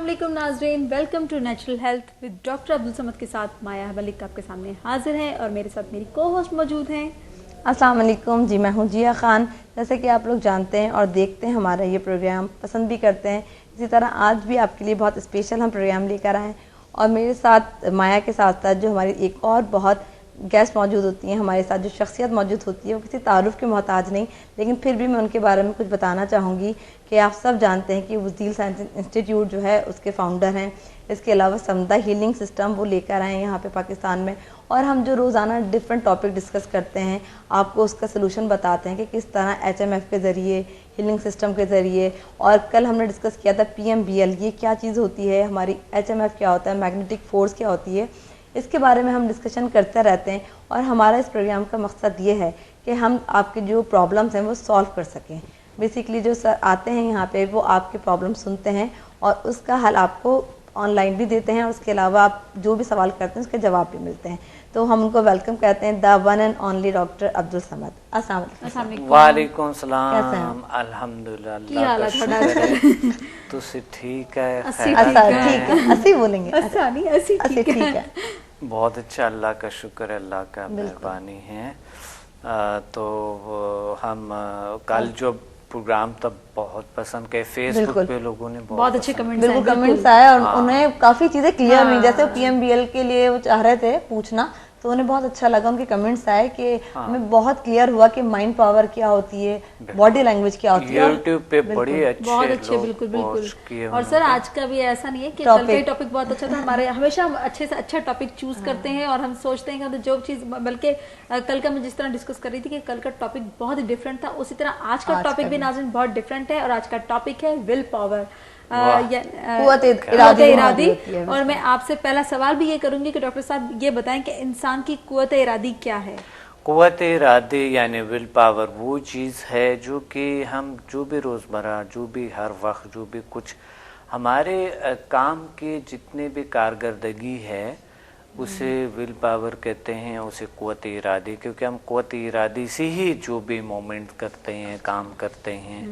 अस्सलाम वालेकुम नाज़रीन, welcome to natural health with doctor Abdul Samad के साथ माया मलिक आपके सामने हाजिर है और मेरे साथ मेरी को होस्ट मौजूद हैं। अस्सलाम वालेकुम जी, मैं हूँ जिया खान। जैसे कि आप लोग जानते हैं और देखते हैं हमारा ये प्रोग्राम, पसंद भी करते हैं, इसी तरह आज भी आपके लिए बहुत स्पेशल हम प्रोग्राम लेकर आए हैं। और मेरे साथ माया के साथ साथ जो हमारी एक और बहुत गेस्ट मौजूद होती हैं, हमारे साथ जो शख्सियत मौजूद होती है वो किसी तारुफ के मोहताज नहीं, लेकिन फिर भी मैं उनके बारे में कुछ बताना चाहूँगी कि आप सब जानते हैं कि वज़ील साइंस इंस्टीट्यूट जो है उसके फाउंडर हैं। इसके अलावा समदा हीलिंग सिस्टम वो लेकर आए हैं यहाँ पे पाकिस्तान में, और हम जो रोज़ाना डिफरेंट टॉपिक डिस्कस करते हैं, आपको उसका सलूशन बताते हैं कि किस तरह HMF के ज़रिए, हीलिंग सिस्टम के ज़रिए। और कल हमने डिस्कस किया था PMBL, ये क्या चीज़ होती है, हमारी HMF क्या होता है, मैग्नेटिक फोर्स क्या होती है, इसके बारे में हम डिस्कशन करते रहते हैं। और हमारा इस प्रोग्राम का मकसद ये है कि हम आपके जो प्रॉब्लम्स हैं वो सॉल्व कर सकें। बेसिकली जो सर आते हैं यहाँ पे वो आपके प्रॉब्लम सुनते हैं और उसका हल आपको ऑनलाइन भी देते हैं, और उसके अलावा आप जो भी सवाल करते हैं उसके जवाब भी मिलते हैं। तो हम उनको वेलकम कहते हैं, the one and only doctor Abdul Samad. अस्सलाम वालेकुम। वालेकुम सलाम। कैसे हैं आप? अल्हम्दुलिल्लाह, की अल्लाह का हालत शुक्र है। तुसी ठीक है? अच्छा ठीक है, अस्सी बोलेंगे, अच्छा नहीं ऐसी अस्सी ठीक ठीक है। है। बहुत अच्छा, अल्लाह का शुक्र है, अल्लाह का मेहरबानी है। तो हम कल जो प्रोग्राम तब बहुत पसंद के, फेसबुक पे लोगों ने बहुत अच्छे कमेंट्स बिल्कुल कमेंट्स आए और उन्हें काफी चीजें क्लियर हुई। जैसे PMBL के लिए वो चाह रहे थे पूछना, तो उन्हें बहुत अच्छा लगा, उनके कमेंट्स आए कि हमें बहुत क्लियर हुआ कि माइंड पावर क्या होती है, बॉडी लैंग्वेज क्या होती है। यूट्यूब पे बड़ी बहुत अच्छे, बिल्कुल बिल्कुल। और सर आज का भी ऐसा नहीं है कि कल का टॉपिक बहुत अच्छा था, हमारे हमेशा हम अच्छे से अच्छा टॉपिक चूज करते हैं और हम सोचते हैं कि जो चीज, बल्कि कल का मैं जिस तरह डिस्कस कर रही थी कि कल का टॉपिक बहुत ही डिफरेंट था, उसी तरह आज का टॉपिक भी नाज़रीन बहुत डिफरेंट है। और आज का टॉपिक है विल पावर, इरादी। और मैं आपसे पहला सवाल भी ये करूंगी कि डॉक्टर साहब ये बताएं कि इंसान की कुव्वत इरादी क्या है? कुव्वत इरादी यानी विल पावर वो चीज़ है जो कि हम जो भी रोज़मर्रा, जो भी हर वक्त, जो भी कुछ हमारे काम के जितने भी कारकर्दगी है उसे विल पावर कहते हैं, उसे कुव्वत इरादी। क्योंकि हम कुव्वत इरादी से ही जो भी मोमेंट करते हैं, काम करते हैं,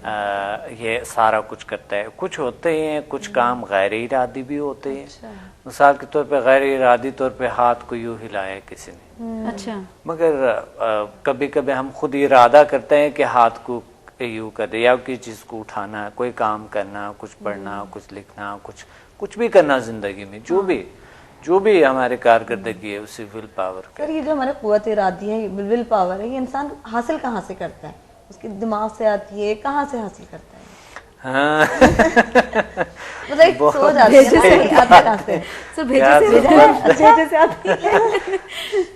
ये सारा कुछ करता है। कुछ होते हैं कुछ काम गैर इरादी भी होते हैं। अच्छा। मिसाल के तौर पे गैर इरादी तौर पे हाथ को यूँ हिलाया किसी ने, अच्छा, मगर कभी कभी हम खुद इरादा करते हैं कि हाथ को यूँ कर दे, या किसी चीज़ को उठाना, कोई काम करना, कुछ पढ़ना, कुछ लिखना, कुछ भी करना जिंदगी में, जो भी हमारे कारकर्दगी है उसे विल पावर। सर ये जो हमारे कुव्वत इरादी है, विल पावर है, ये इंसान हासिल कहाँ से करता है? उसके दिमाग से आती है, कहाँ से हासिल करता है? हाँ। मतलब एक सोच आती है, सर भेजे से आती है।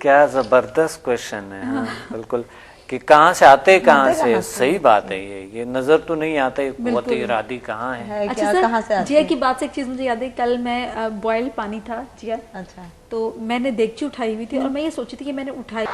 क्या जबरदस्त क्वेश्चन है। हाँ, बिल्कुल, कि कहाँ से आते, कहाँ से, सही बात है। ये नजर तो नहीं आता है कुव्वत इरादी कहाँ है। अच्छा सर, जिया की बात से एक चीज मुझे याद है, कल मैं बॉइल्ड पानी था जिया, अच्छा, तो मैंने देगची उठाई हुई थी और मैं ये सोची थी कि मैंने उठाई,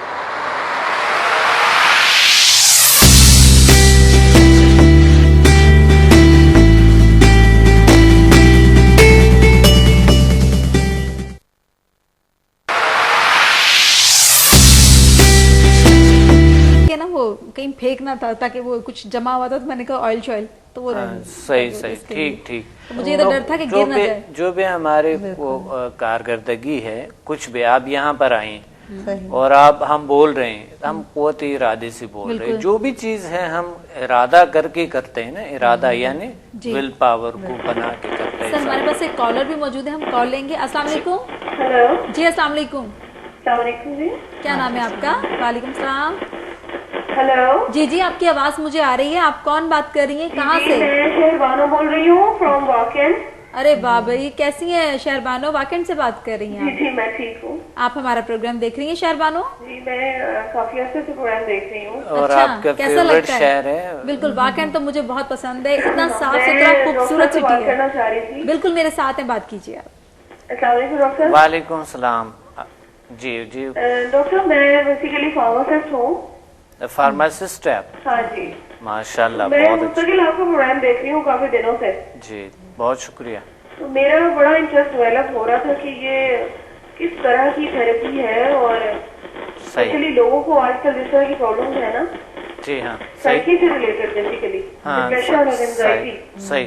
ना वो कहीं फेंकना था ताकि वो कुछ जमा हुआ था, तो मैंने कहा ऑयल शॉयल, तो वो सही ठीक। तो मुझे तो डर था कि गिर ना जाए। जो भी हमारे कारकर्दगी है, कुछ भी आप यहाँ पर आए और आप हम बोल रहे हैं, हम कुव्वत इरादे से बोल रहे हैं। जो भी चीज है हम इरादा करके करते हैं ना, इरादा यानी विल पावर को बना के करते हैं। सर हमारे पास एक कॉलर भी मौजूद है, हम कॉल लेंगे। अस्सलाम वालेकुम। हेलो जी अस्सलाम वालेकुम। जी, क्या नाम है आपका? वालेकुम सलाम। हेलो जी आपकी आवाज मुझे आ रही है, आप कौन बात कर रही हैं, कहाँ से? मैं शहरबानो बोल रही हूँ फ्रॉम वाकेंड। अरे वाह भाई, कैसी हैं शहरबानो? वाकेंड से बात कर रही हैं? जी मैं ठीक हूँ। आप हमारा प्रोग्राम देख रही हैं शहरबानो? जी मैं काफी अर्से से प्रोग्राम देख रही हूँ। और अच्छा, आपका कैसा लगता शहर है? बिल्कुल, वाकेंड तो मुझे बहुत पसंद है, इतना साफ सुथरा खूबसूरत सिटी है। बिल्कुल मेरे साथ हैं, बात कीजिए आप। डॉक्टर। वालेकुम सलाम। जी डॉक्टर, मैं बेसिकली फार्मासिस्ट हूँ। फार्मासिस्ट है आप? हाँ जी माशाल्लाह, मैं बहुत अच्छा। आपका प्रोग्राम देख रही हूँ काफी दिनों से। जी बहुत शुक्रिया। तो मेरा बड़ा इंटरेस्ट डेवलप हो रहा था कि ये किस तरह की थेरेपी है, और स्पेशली लोगों को आजकल जिस तरह की प्रॉब्लम है ना, जी हाँ, साइकी से रिलेटेड, बेसिकली डिप्रेशन और एंजाइटी। सही।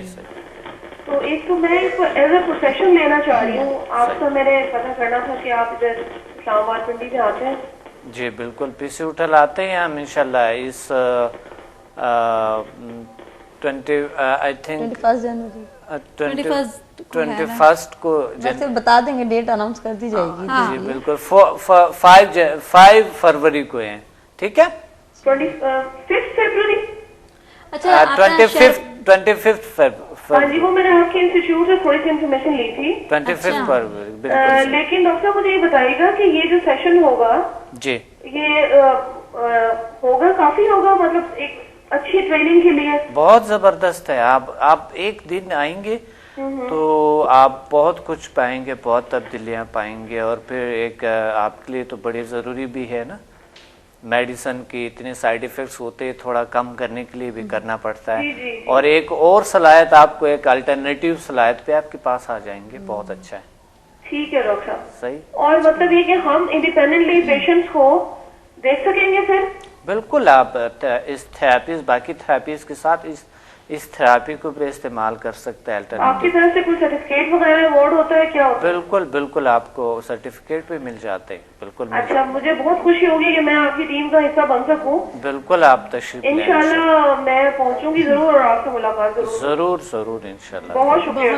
तो एक तो मैं एज अ प्रोफेशन लेना चाह रही हूँ आपसे, मैंने पता करना था कि आप इधर इस्लामाबाद पिंडी में आते हैं। जी बिल्कुल, पीसी होटल आते हैं हम इंशाल्लाह इस 21 को वैसे बता देंगे, डेट अनाउंस कर दी जाएगी। जी बिल्कुल, 5 फरवरी को है, ठीक है। 25 फरवरी। अच्छा, 25 हाँ जी, वो मैंने आपके इंस्टीट्यूट से थोड़ी सी इन्फॉर्मेशन ली थी। 25 फरवरी बिल्कुल। लेकिन डॉक्टर साहब मुझे ये बताइएगा कि ये जो सेशन होगा जी, ये होगा काफी होगा, मतलब एक अच्छी ट्रेनिंग के लिए बहुत जबरदस्त है। आप एक दिन आएंगे तो आप बहुत कुछ पाएंगे, बहुत तब्दीलियां पाएंगे, और फिर एक आपके लिए तो बड़ी जरूरी भी है ना, मेडिसिन के इतने साइड इफेक्ट्स होते हैं, थोड़ा कम करने के लिए भी करना पड़ता है। और एक और सलाहियत, आपको एक अल्टरनेटिव सलाहियत पे आपके पास आ जाएंगे, बहुत अच्छा है। ठीक है डॉक्टर साहब, सही। और मतलब ये कि हम इंडिपेंडेंटली पेशेंट्स को देख सकेंगे फिर? बिल्कुल, आप इस थेरेपीज, बाकी थेरेपीज के साथ इस थेरेपी को भी इस्तेमाल कर सकते हैं। आपकी तरफ से कोई सर्टिफिकेट वगैरह अवार्ड होता है क्या? बिल्कुल बिल्कुल, आपको सर्टिफिकेट भी मिल जाते हैं, बिल्कुल। अच्छा, मुझे बहुत खुशी होगी कि मैं आपकी टीम का हिस्सा बन सकूं। बिल्कुल, आप तशरीफ लें। इंशाल्लाह मैं पहुंचूंगी जरूर और आपसे मुलाकात जरूर जरूर इंशाल्लाह। बहुत शुक्रिया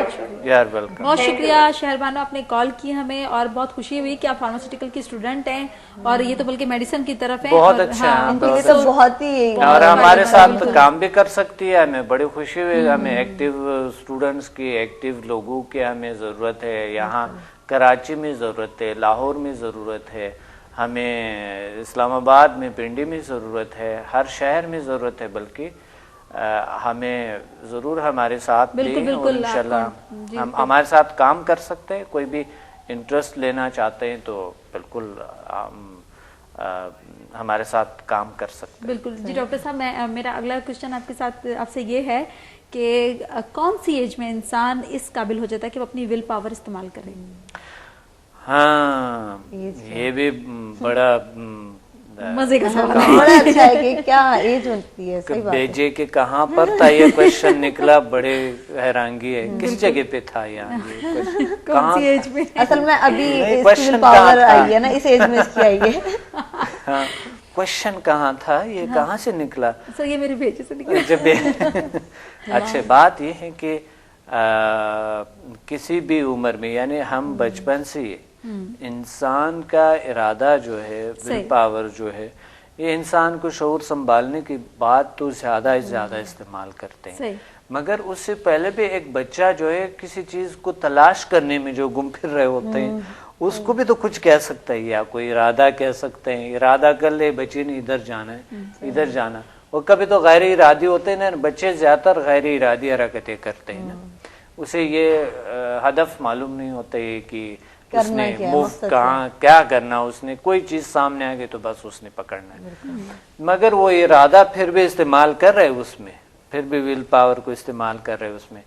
यार, वेलकम। बहुत शुक्रिया शहरबानो, आपने कॉल की हमें, और बहुत खुशी हुई कि आप फार्मास्यूटिकल की स्टूडेंट हैं, और ये तो बल्कि मेडिसिन की तरफ है। बहुत अच्छा है, बहुत ही, और हमारे साथ काम भी कर सकती है। हमें बड़ी खुशी हुई, हमें एक्टिव स्टूडेंट्स की, एक्टिव लोगों की हमें ज़रूरत है। यहाँ कराची में ज़रूरत है, लाहौर में ज़रूरत है, हमें इस्लामाबाद में, पिंडी में ज़रूरत है, हर शहर में ज़रूरत है। बल्कि हमें ज़रूर हमारे साथ बिल्कुल इंशाल्लाह हम हमारे साथ काम कर सकते हैं। कोई भी इंटरेस्ट लेना चाहते हैं तो बिल्कुल हमारे साथ काम कर सकते हैं। बिल्कुल जी डॉक्टर साहब, मेरा अगला क्वेश्चन आपके साथ आपसे ये है कि कौन सी एज में इंसान इस काबिल हो जाता है कि वो अपनी विल पावर इस्तेमाल करे? हाँ, ये भी बड़ा मजे का सवाल है। बड़ा अच्छा है कि क्या एज होती है, सही बात है। भेजे के कहाँ पर था ये क्वेश्चन निकला, बड़े हैरानगी है, किस जगह पे था यहाँ ये कौन सी एज में? असल में अभी विल पावर आई है ना, इस एज में इसकी आई है। हाँ, क्वेश्चन कहाँ था ये, कहाँ से निकला? सर ये मेरे भेजे से निकला। अच्छा, बात ये है कि किसी भी उम्र में, यानी हम बचपन से इंसान का इरादा जो है, विल पावर जो है, ये इंसान को शऊर संभालने के बाद तो ज्यादा से ज्यादा इस्तेमाल करते हैं। मगर उससे पहले भी एक बच्चा जो है किसी चीज को तलाश करने में जो गुम फिर रहे होते हैं, उसको भी तो कुछ कह सकता है, या कोई इरादा कह सकते हैं। इरादा कर ले बच्चे ने इधर जाना है, इधर जाना। और कभी तो गैर इरादी होते हैं ना, बच्चे ज्यादातर गैर इरादी हरकतें करते हैं ना, उसे ये हदफ मालूम नहीं होता है कि उसने मूव कहाँ क्या करना, उसने कोई चीज सामने आ गई तो बस उसने पकड़ना है। मगर वो इरादा फिर भी इस्तेमाल कर रहे उसमें, फिर भी विल पावर को इस्तेमाल कर रहे उसमें।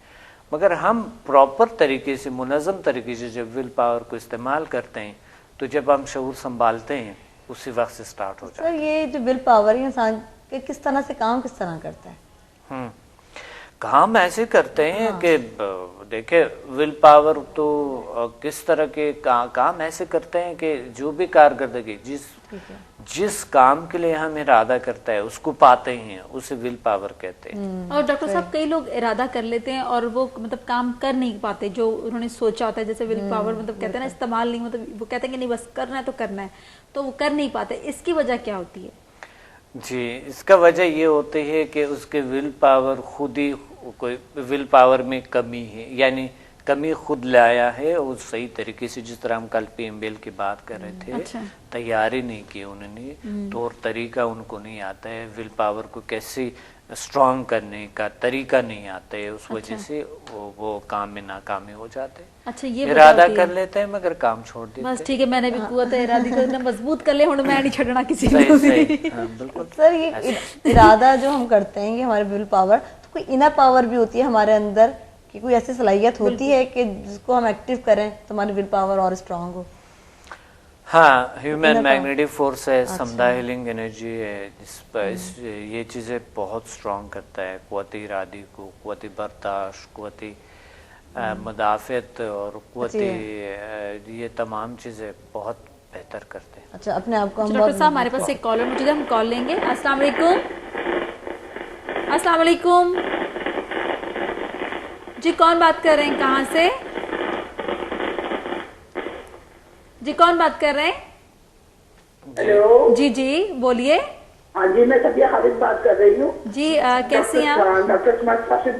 मगर हम प्रॉपर तरीके से, मुनज़्ज़म तरीके से जब विल पावर को इस्तेमाल करते हैं, तो जब हम शऊर संभालते हैं उसी वक्त से स्टार्ट हो जाता है। सर ये जो विल पावर है इंसान के किस तरह से काम किस तरह करता है? काम ऐसे करते हैं कि देखे, विल पावर तो किस तरह के काम ऐसे करते हैं कि जो भी कारकर्दगी जिस काम के लिए हम इरादा करता है उसको पाते हैं, उसे विल पावर कहते हैं। और डॉक्टर साहब, कई लोग इरादा कर लेते हैं और वो मतलब काम कर नहीं पाते जो उन्होंने सोचा होता है। जैसे विल पावर मतलब कहते हैं ना, इस्तेमाल नहीं, मतलब वो कहते हैं कि नहीं बस करना है तो करना है, तो वो कर नहीं पाते। इसकी वजह क्या होती है? जी, इसका वजह ये होती है कि उसके विल पावर खुद ही, कोई विल पावर में कमी है, यानी कमी खुद लाया है। और सही तरीके से, जिस तरह हम कल PMBL की बात कर रहे थे, अच्छा। तैयारी नहीं की उन्होंने, तौर तरीका उनको नहीं आता है, विल पावर को कैसे स्ट्रॉन्ग करने का तरीका नहीं आता है, उस वजह से वो काम में नाकामी हो जाते हैं। अच्छा, ये इरादा कर लेते हैं मगर काम छोड़ देते हैं। बस ठीक है, मैंने भी कुव्वत इरादी को इतना मजबूत कर ले, हुण मैं नहीं छड़ना किसी को। बिल्कुल सर, ये इरादा जो हम करते हैं, ये हमारे विल पावर, तो कोई इनर पावर भी होती है हमारे अंदर कि कोई ऐसी सलाहियत होती है कि जिसको हम एक्टिव करें तो हमारी विल पावर और स्ट्रांग हो? हाँ, ह्यूमन मैग्नेटिक फोर्स है, समदा हीलिंग एनर्जी है, जिस पर ये चीज़ें बहुत स्ट्रॉन्ग करता है कुव्वत इरादी को, कुव्वत बर्दाश्त, कुव्वत मुदाफ़ियत और क़ुव्वत, ये तमाम चीज़ें बहुत बेहतर करते हैं। अच्छा, अपने आप को हम डॉक्टर साहब हमारे पास एक कॉलर मौजूद है, हम कॉल लेंगे। अस्सलाम वालेकुम। अस्सलाम वालेकुम जी, कौन बात कर रहे हैं, कहाँ से जी, कौन बात कर रहे हैं? हेलो जी जी बोलिए। हाँ जी, मैं सबिया खालिद बात कर रही हूँ जी। कैसे हैं आप? डॉक्टर स्मार्ट साहब से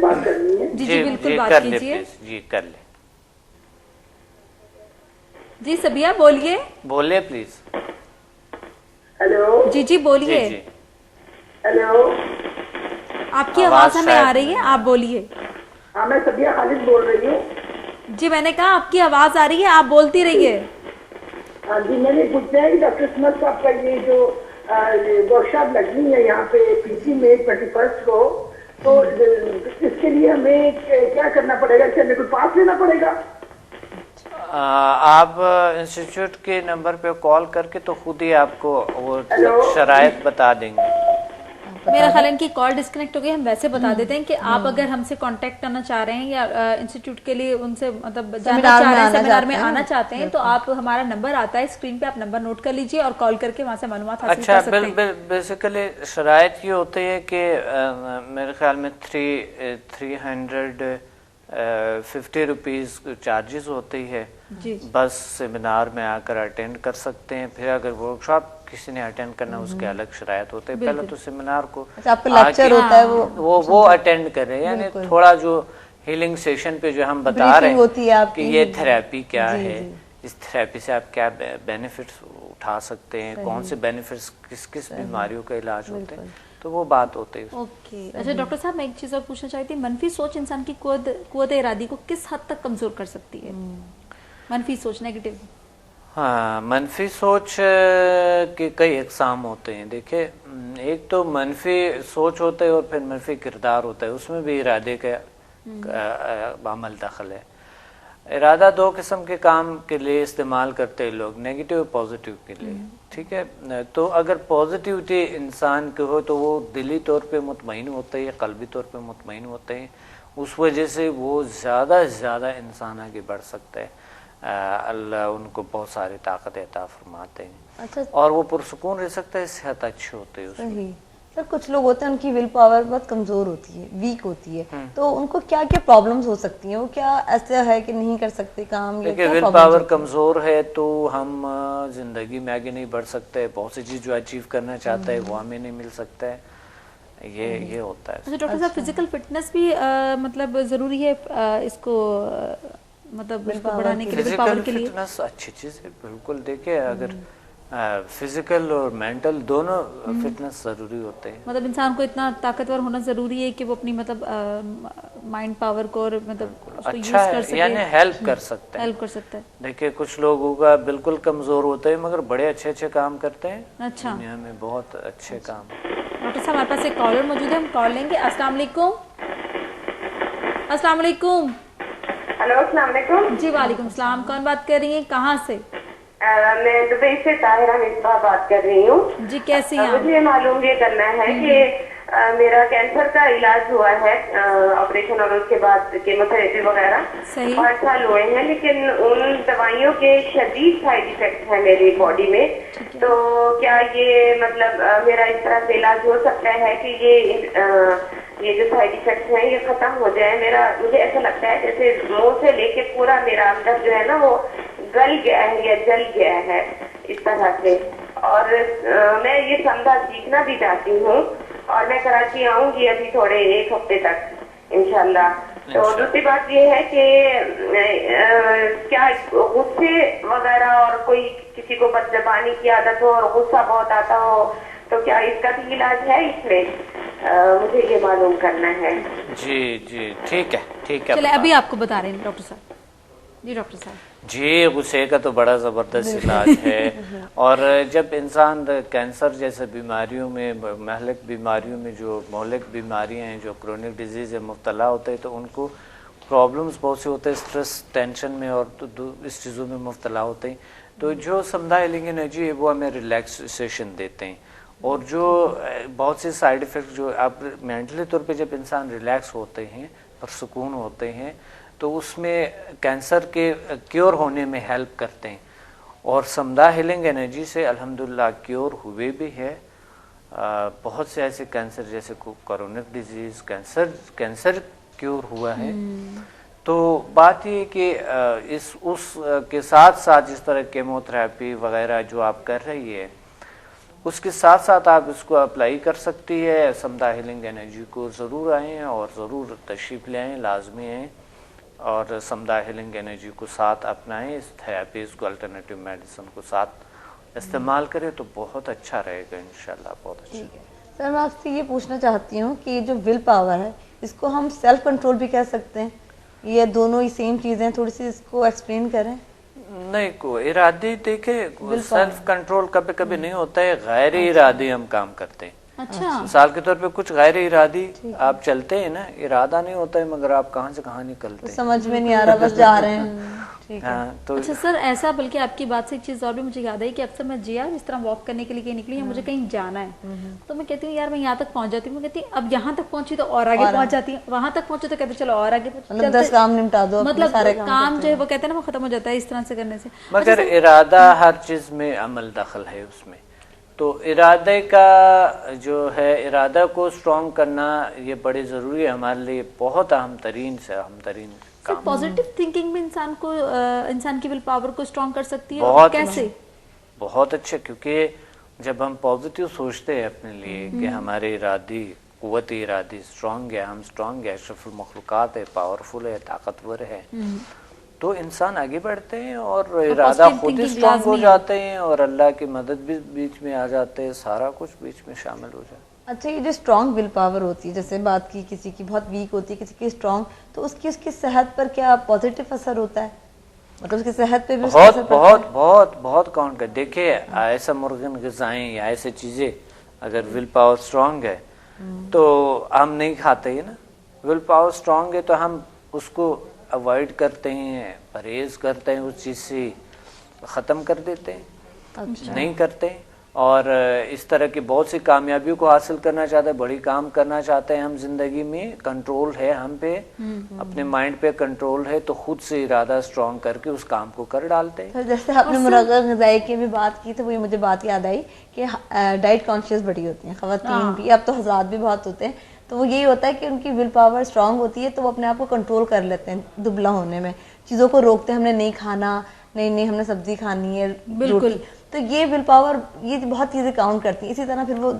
बात करनी है। जी जी बिल्कुल बात कर ले कीजिए। प्लीज, जी कर ले। जी सबिया बोलिए। बोलिए प्लीज। हेलो जी जी बोलिए। जी, हेलो, आपकी आवाज हमें आ रही है, आप बोलिए। हाँ, मैं सबिया खालिद बोल रही हूँ। जी मैंने कहा आपकी आवाज आ रही है, आप बोलती रहिए। हाँ जी, मैंने पूछना है कि डॉक्टर स्मार्ट साहब का ये जो वर्कशॉप लगनी है यहाँ पे पीसी में 21 को, तो इसके लिए हमें क्या करना पड़ेगा? क्या मेरे को पास लेना पड़ेगा? आप इंस्टीट्यूट के नंबर पे कॉल करके तो खुद ही आपको वो शराइत बता देंगे। मेरा ख्याल है इनकी कॉल डिस्कनेक्ट हो गई। हम वैसे बता देते हैं कि आप अगर हमसे कांटेक्ट करना चाह रहे हैं या इंस्टीट्यूट के लिए उनसे मतलब जाना चाह रहे हैं, सेमिनार में आना चाहते हैं, तो आप हमारा नंबर आता है स्क्रीन पे, आप नंबर नोट कर लीजिए और कॉल करके वहां से मालूमात हासिल कर सकते हैं। बेसिकली शराइत ये होती है कि मेरे ख्याल में 350 रुपीज़ चार्जेस होती है। बस सेमिनार में आकर अटेंड कर सकते हैं। फिर अगर वर्कशॉप किसी ने अटेंड करना उसके अलग शरायत होते हैं। पहले तो सेमिनार को आपका लेक्चर होता है वो अटेंड कर रहे हैं, यानी थोड़ा जो हीलिंग सेशन पे जो हम बता रहे हैं कि ये थेरेपी क्या है, इस थेरेपी से आप क्या बेनिफिट्स उठा सकते हैं, कौन से बेनिफिट्स किस किस बीमारियों का इलाज होते हैं, तो वो बात होती है। ओके, अच्छा डॉक्टर साहब मैं एक चीज और पूछना चाहती थी, मनफी सोच इंसान की कुव्वत इरादी को किस हद तक कमजोर कर सकती है? मनफी सोच, नेगेटिव। हाँ, मनफी सोच के कई इकसाम होते हैं। देखिए, एक तो मनफी सोच होता है और फिर मनफी किरदार होता है, उसमें भी इरादे का अमल दखल है। इरादा दो किस्म के काम के लिए इस्तेमाल करते हैं लोग, नेगेटिव और पॉजिटिव के लिए, ठीक है। तो अगर पॉजिटिविटी इंसान के हो तो वो दिली तौर पे मुतमईन होते हैं, कल्बी तौर पे मुतमईन होते हैं, उस वजह से वो ज़्यादा से ज़्यादा इंसान आगे बढ़ सकता है। अल्लाह उनको बहुत सारी ताकत अता फरमाते हैं। अच्छा, और वो पुरसुकून रह सकता है, सेहत अच्छी होती है उसमें। सर कुछ लोग होते हैं उनकी विल पावर बहुत कमजोर होती है, वीक होती है, तो उनको क्या क्या प्रॉब्लम्स हो सकती हैं? वो क्या ऐसा है कि नहीं कर सकते काम? देखिए, विल पावर कमजोर है तो हम जिंदगी में आगे नहीं बढ़ सकते। बहुत सी चीज जो अचीव करना चाहता है वो हमें नहीं मिल सकता है। ये होता है। अच्छा डॉक्टर साहब, फिजिकल फिटनेस भी मतलब जरूरी है इसको मतलब इसको बढ़ाने के लिए, विल पावर के लिए? फिटनेस अच्छी चीज है, बिल्कुल। देखिए, अगर फिजिकल और मेंटल दोनों फिटनेस जरूरी होते हैं। मतलब इंसान को इतना ताकतवर होना जरूरी है कि वो अपनी मतलब माइंड पावर को और मतलब उसको यूज कर सके, यानी हेल्प कर सकता है, हेल्प कर सकता है। देखिए, कुछ लोगों का बिल्कुल कमजोर होता है मगर बड़े अच्छे अच्छे काम करते हैं। अच्छा, दुनिया में बहुत अच्छे काम। डॉक्टर साहब हमारे पास एक कॉलर मौजूद है, हम कॉल लेंगे। अस्सलाम वालेकुम। अस्सलाम वालेकुम। हेलो, अस्सलाम वालेकुम। जी वालेकुम सलाम। कौन बात कर रही है, कहाँ से? मैं दुबई से ताहिरा मिसबा बात कर रही हूँ। जी कैसी हैं? मुझे मालूम ये करना है कि मेरा कैंसर का इलाज हुआ है, ऑपरेशन और उसके बाद केमोथेरेपी वगैरह 5 साल हुए हैं, लेकिन उन दवाइयों के शदीद साइड इफेक्ट है मेरी बॉडी में। तो क्या ये मतलब मेरा इस तरह से इलाज हो सकता है कि ये जो साइड इफेक्ट हैं ये खत्म हो जाए? मुझे ऐसा लगता है जैसे मुंह से लेके पूरा मेरा अंदर जो है ना वो गल गया है या जल गया है इस तरह से। और मैं ये समझा सीखना भी चाहती हूँ और मैं कराची आऊंगी अभी थोड़े 1 हफ्ते तक इंशाल्लाह। तो दूसरी बात ये है कि क्या गुस्से वगैरह और कोई किसी को बदजबानी की आदत हो और गुस्सा बहुत आता हो तो क्या इसका भी इलाज है इसमें? मुझे ये मालूम करना है। जी जी ठीक है, ठीक है। चले अभी आपको बता रहे हैं डॉक्टर साहब। जी डॉक्टर साहब। जी, गुस्से का तो बड़ा ज़बरदस्त इलाज है। और जब इंसान कैंसर जैसे बीमारियों में, महलिक बीमारियों में, जो मौलिक बीमारियां हैं, जो क्रोनिक डिजीज़ है, मुब्तला होते हैं तो उनको प्रॉब्लम्स बहुत से होते हैं, स्ट्रेस, टेंशन में और तो इस चीज़ों में मुब्तला होते हैं। तो जो समझा हीलिंग एनर्जी है वो हमें रिलैक्सेशन देते हैं। और जो बहुत से साइड इफ़ेक्ट जो आप मेंटली तौर पे जब इंसान रिलैक्स होते हैं पुरसुकून होते हैं, तो उसमें कैंसर के क्योर होने में हेल्प करते हैं। और समदा हीलिंग एनर्जी से अल्हम्दुलिल्लाह क्योर हुए भी है। बहुत से ऐसे कैंसर जैसे कोरोनिक डिजीज कैंसर क्योर हुआ है। तो बात ये कि उस के साथ साथ इस तरह केमोथेरेपी वगैरह जो आप कर रही है, उसके साथ साथ आप इसको अप्लाई कर सकती है। समदा हीलिंग एनर्जी को ज़रूर आएँ और ज़रूर तशरीफ़ ले आएँ, लाजमी आएँ और समदा हीलिंग एनर्जी को साथ अपनाएं, इस थेरेपीज़ को, अल्टरनेटिव मेडिसिन को साथ इस्तेमाल करें तो बहुत अच्छा रहेगा इंशाल्लाह, बहुत अच्छा। ठीक है सर, मैं आपसे ये पूछना चाहती हूँ कि जो विल पावर है इसको हम सेल्फ कंट्रोल भी कह सकते हैं, ये दोनों ही सेम चीज़ें, थोड़ी सी इसको एक्सप्लेन करें। नहीं, को इरादे देखे सेल्फ कंट्रोल कभी कभी नहीं होता है, गैर इरादी हम काम करते हैं। अच्छा, मिसाल के तौर पे कुछ गैर इरादी आप चलते हैं ना, इरादा नहीं होता है मगर आप कहाँ से कहाँ निकलते हैं, समझ में नहीं आ रहा, बस जा रहे हैं। ठीक है। हाँ, तो अच्छा सर, ऐसा बल्कि आपकी बात से एक चीज़ और भी मुझे याद आई कि अक्सर मैं जिया जिस तरह वॉक करने के लिए कहीं निकली या मुझे कहीं जाना है, तो मैं कहती हूँ यार मैं यहाँ तक पहुँच जाती हूँ, मैं कहती हूँ अब यहाँ तक पहुँची तो और आगे पहुँच जाती है, वहाँ तक पहुँचे तो कहते चलो और आगे, मतलब 10 काम निपटा दो, मतलब सारे काम जो है वो कहते हैं ना वो खत्म हो जाता है इस तरह से करने से। मगर इरादा हर चीज में अमल दखल है उसमें, तो इरादे का जो है, इरादा को स्ट्रॉन्ग करना ये बड़े ज़रूरी है हमारे लिए, बहुत अहम तरीन से अहम तरीन काम। पॉजिटिव थिंकिंग में इंसान की विल पावर को स्ट्रॉन्ग कर सकती है, बहुत कैसे? बहुत अच्छे, क्योंकि जब हम पॉजिटिव सोचते हैं अपने लिए कि हमारे इरादी, कुव्वत इरादी स्ट्रॉन्ग है, हम स्ट्रॉन्ग है, अशरफुल मखलूकात है, पावरफुल है, ताकतवर है, तो इंसान आगे बढ़ते हैं और इरादा खुद ही स्ट्रॉन्ग हो जाते हैं और अल्लाह की मदद भी बीच में आ जाते हैं, सारा कुछ बीच में शामिल हो जाता है। अच्छा, ये जो स्ट्रॉन्ग विल पावर होती है, जैसे बात की किसी की बहुत वीक होती है, किसी की स्ट्रॉन्ग, तो उसकी सेहत पर क्या पॉजिटिव असर होता है? मतलब उसकी सेहत पे भी उसका असर पड़ता है? बहुत बहुत बहुत काउंट कर देखिए, ऐसा मुर्गन ग़िज़ाएं या ऐसे चीजें अगर विल पावर स्ट्रॉन्ग है तो हम नहीं खाते हैं ना। विल पावर स्ट्रॉन्ग है तो हम उसको अवॉइड करते हैं, परहेज करते हैं, उस चीज से खत्म कर देते हैं। अच्छा। नहीं करते। और इस तरह की बहुत सी कामयाबियों को हासिल करना चाहते हैं, बड़ी काम करना चाहते हैं हम जिंदगी में, कंट्रोल है हम पे, अपने माइंड पे कंट्रोल है, तो खुद से इरादा स्ट्रॉन्ग करके उस काम को कर डालते हैं। तो जैसे आपने मुर्गा ग़िज़ाई की भी बात की तो वो मुझे बात याद आई कि डाइट कॉन्शियस बड़ी होती हैं ख़वातीन भी, अब तो हज़रात भी बहुत होते हैं, तो वो यही होता है कि उनकी विल पावर स्ट्रांग होती है तो वो अपने आप को कंट्रोल कर लेते हैं दुबला होने में, चीज़ों को रोकते हैं, हमने नहीं खाना, नहीं हमने सब्जी खानी है, बिल्कुल। तो ये विल पावर, ये बहुत चीजें काउंट करती है। इसी तरह फिर वो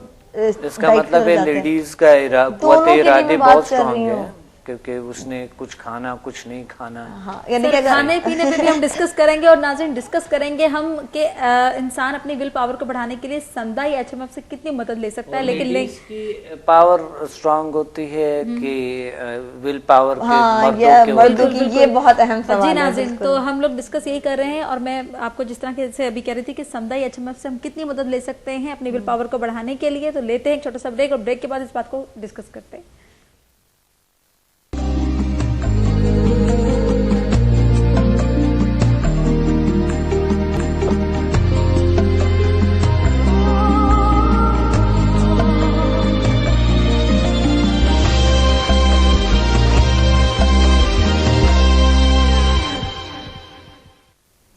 इसका मतलब है लेडीज का कुव्वत इरादे बहुत स्ट्रांग है, क्योंकि उसने कुछ खाना कुछ नहीं खाना। हाँ, यानी कि खाने पीने पे भी हम डिस्कस करेंगे और नाज़रीन डिस्कस करेंगे हम कि इंसान अपनी विल पावर को बढ़ाने के लिए संदा या HMF से कितनी मदद ले सकता है। लेकिन पावर स्ट्रांग होती है कि विल पावर मर्दों की, ये बहुत अहम सवाल है। जी नाज़रीन, तो हम लोग डिस्कस यही कर रहे हैं और मैं आपको जिस तरह से अभी कह रही थी कि संदा या HMF से हम कितनी मदद ले सकते हैं अपनी विल पावर को बढ़ाने के लिए, तो लेते हैं एक छोटा सा ब्रेक और ब्रेक के बाद इस बात को डिस्कस करते हैं।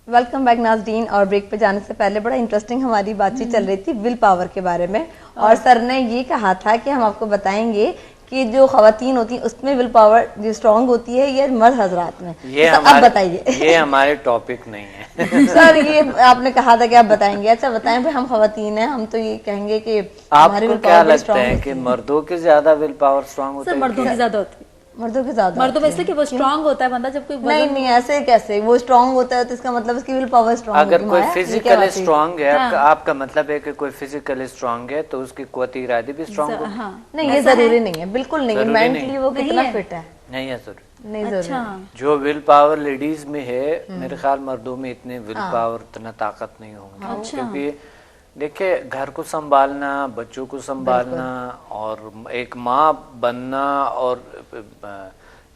वेलकम बैक नाज़रीन। और ब्रेक पे जाने से पहले बड़ा इंटरेस्टिंग हमारी बातचीत चल रही थी विल पावर के बारे में, और सर ने ये कहा था कि हम आपको बताएंगे कि जो ख़वातीन होती हैं उसमें विल पावर जो स्ट्रांग होती है ये मर्द हजरात में। ये तो अब बताइए। ये हमारे टॉपिक नहीं है सर, ये आपने कहा था कि आप बताएंगे। अच्छा बताएं भाई, हम ख़वातीन हैं, हम तो ये कहेंगे कि हमारी विल क्या लगता है कि मर्दों के ज्यादा विल पावर स्ट्रांग होता है? मर्दों की ज्यादा होती है। मर्दों के ज्यादा, मर्दों में इसलिए कि वो स्ट्रांग होता है बंदा, जब कोई नहीं ऐसे कैसे वो स्ट्रांग होता है तो इसका मतलब उसकी विल पावर स्ट्रांग होगी। अगर कोई फिजिकली स्ट्रांग है, आपका मतलब है कि कोई फिजिकली स्ट्रांग है तो उसकी कुव्वत इरादी भी स्ट्रांग होगी? नहीं, ये जरूरी नहीं है, बिल्कुल नहीं है। मेंटली वो कितना फिट है नहीं है जरूरी, नहीं जरूरी। जो विल पावर लेडीज में है मेरे ख्याल मर्दों में इतने विल पावर, इतना ताकत नहीं होगी, क्योंकि देखिए घर को संभालना, बच्चों को संभालना और एक माँ बनना और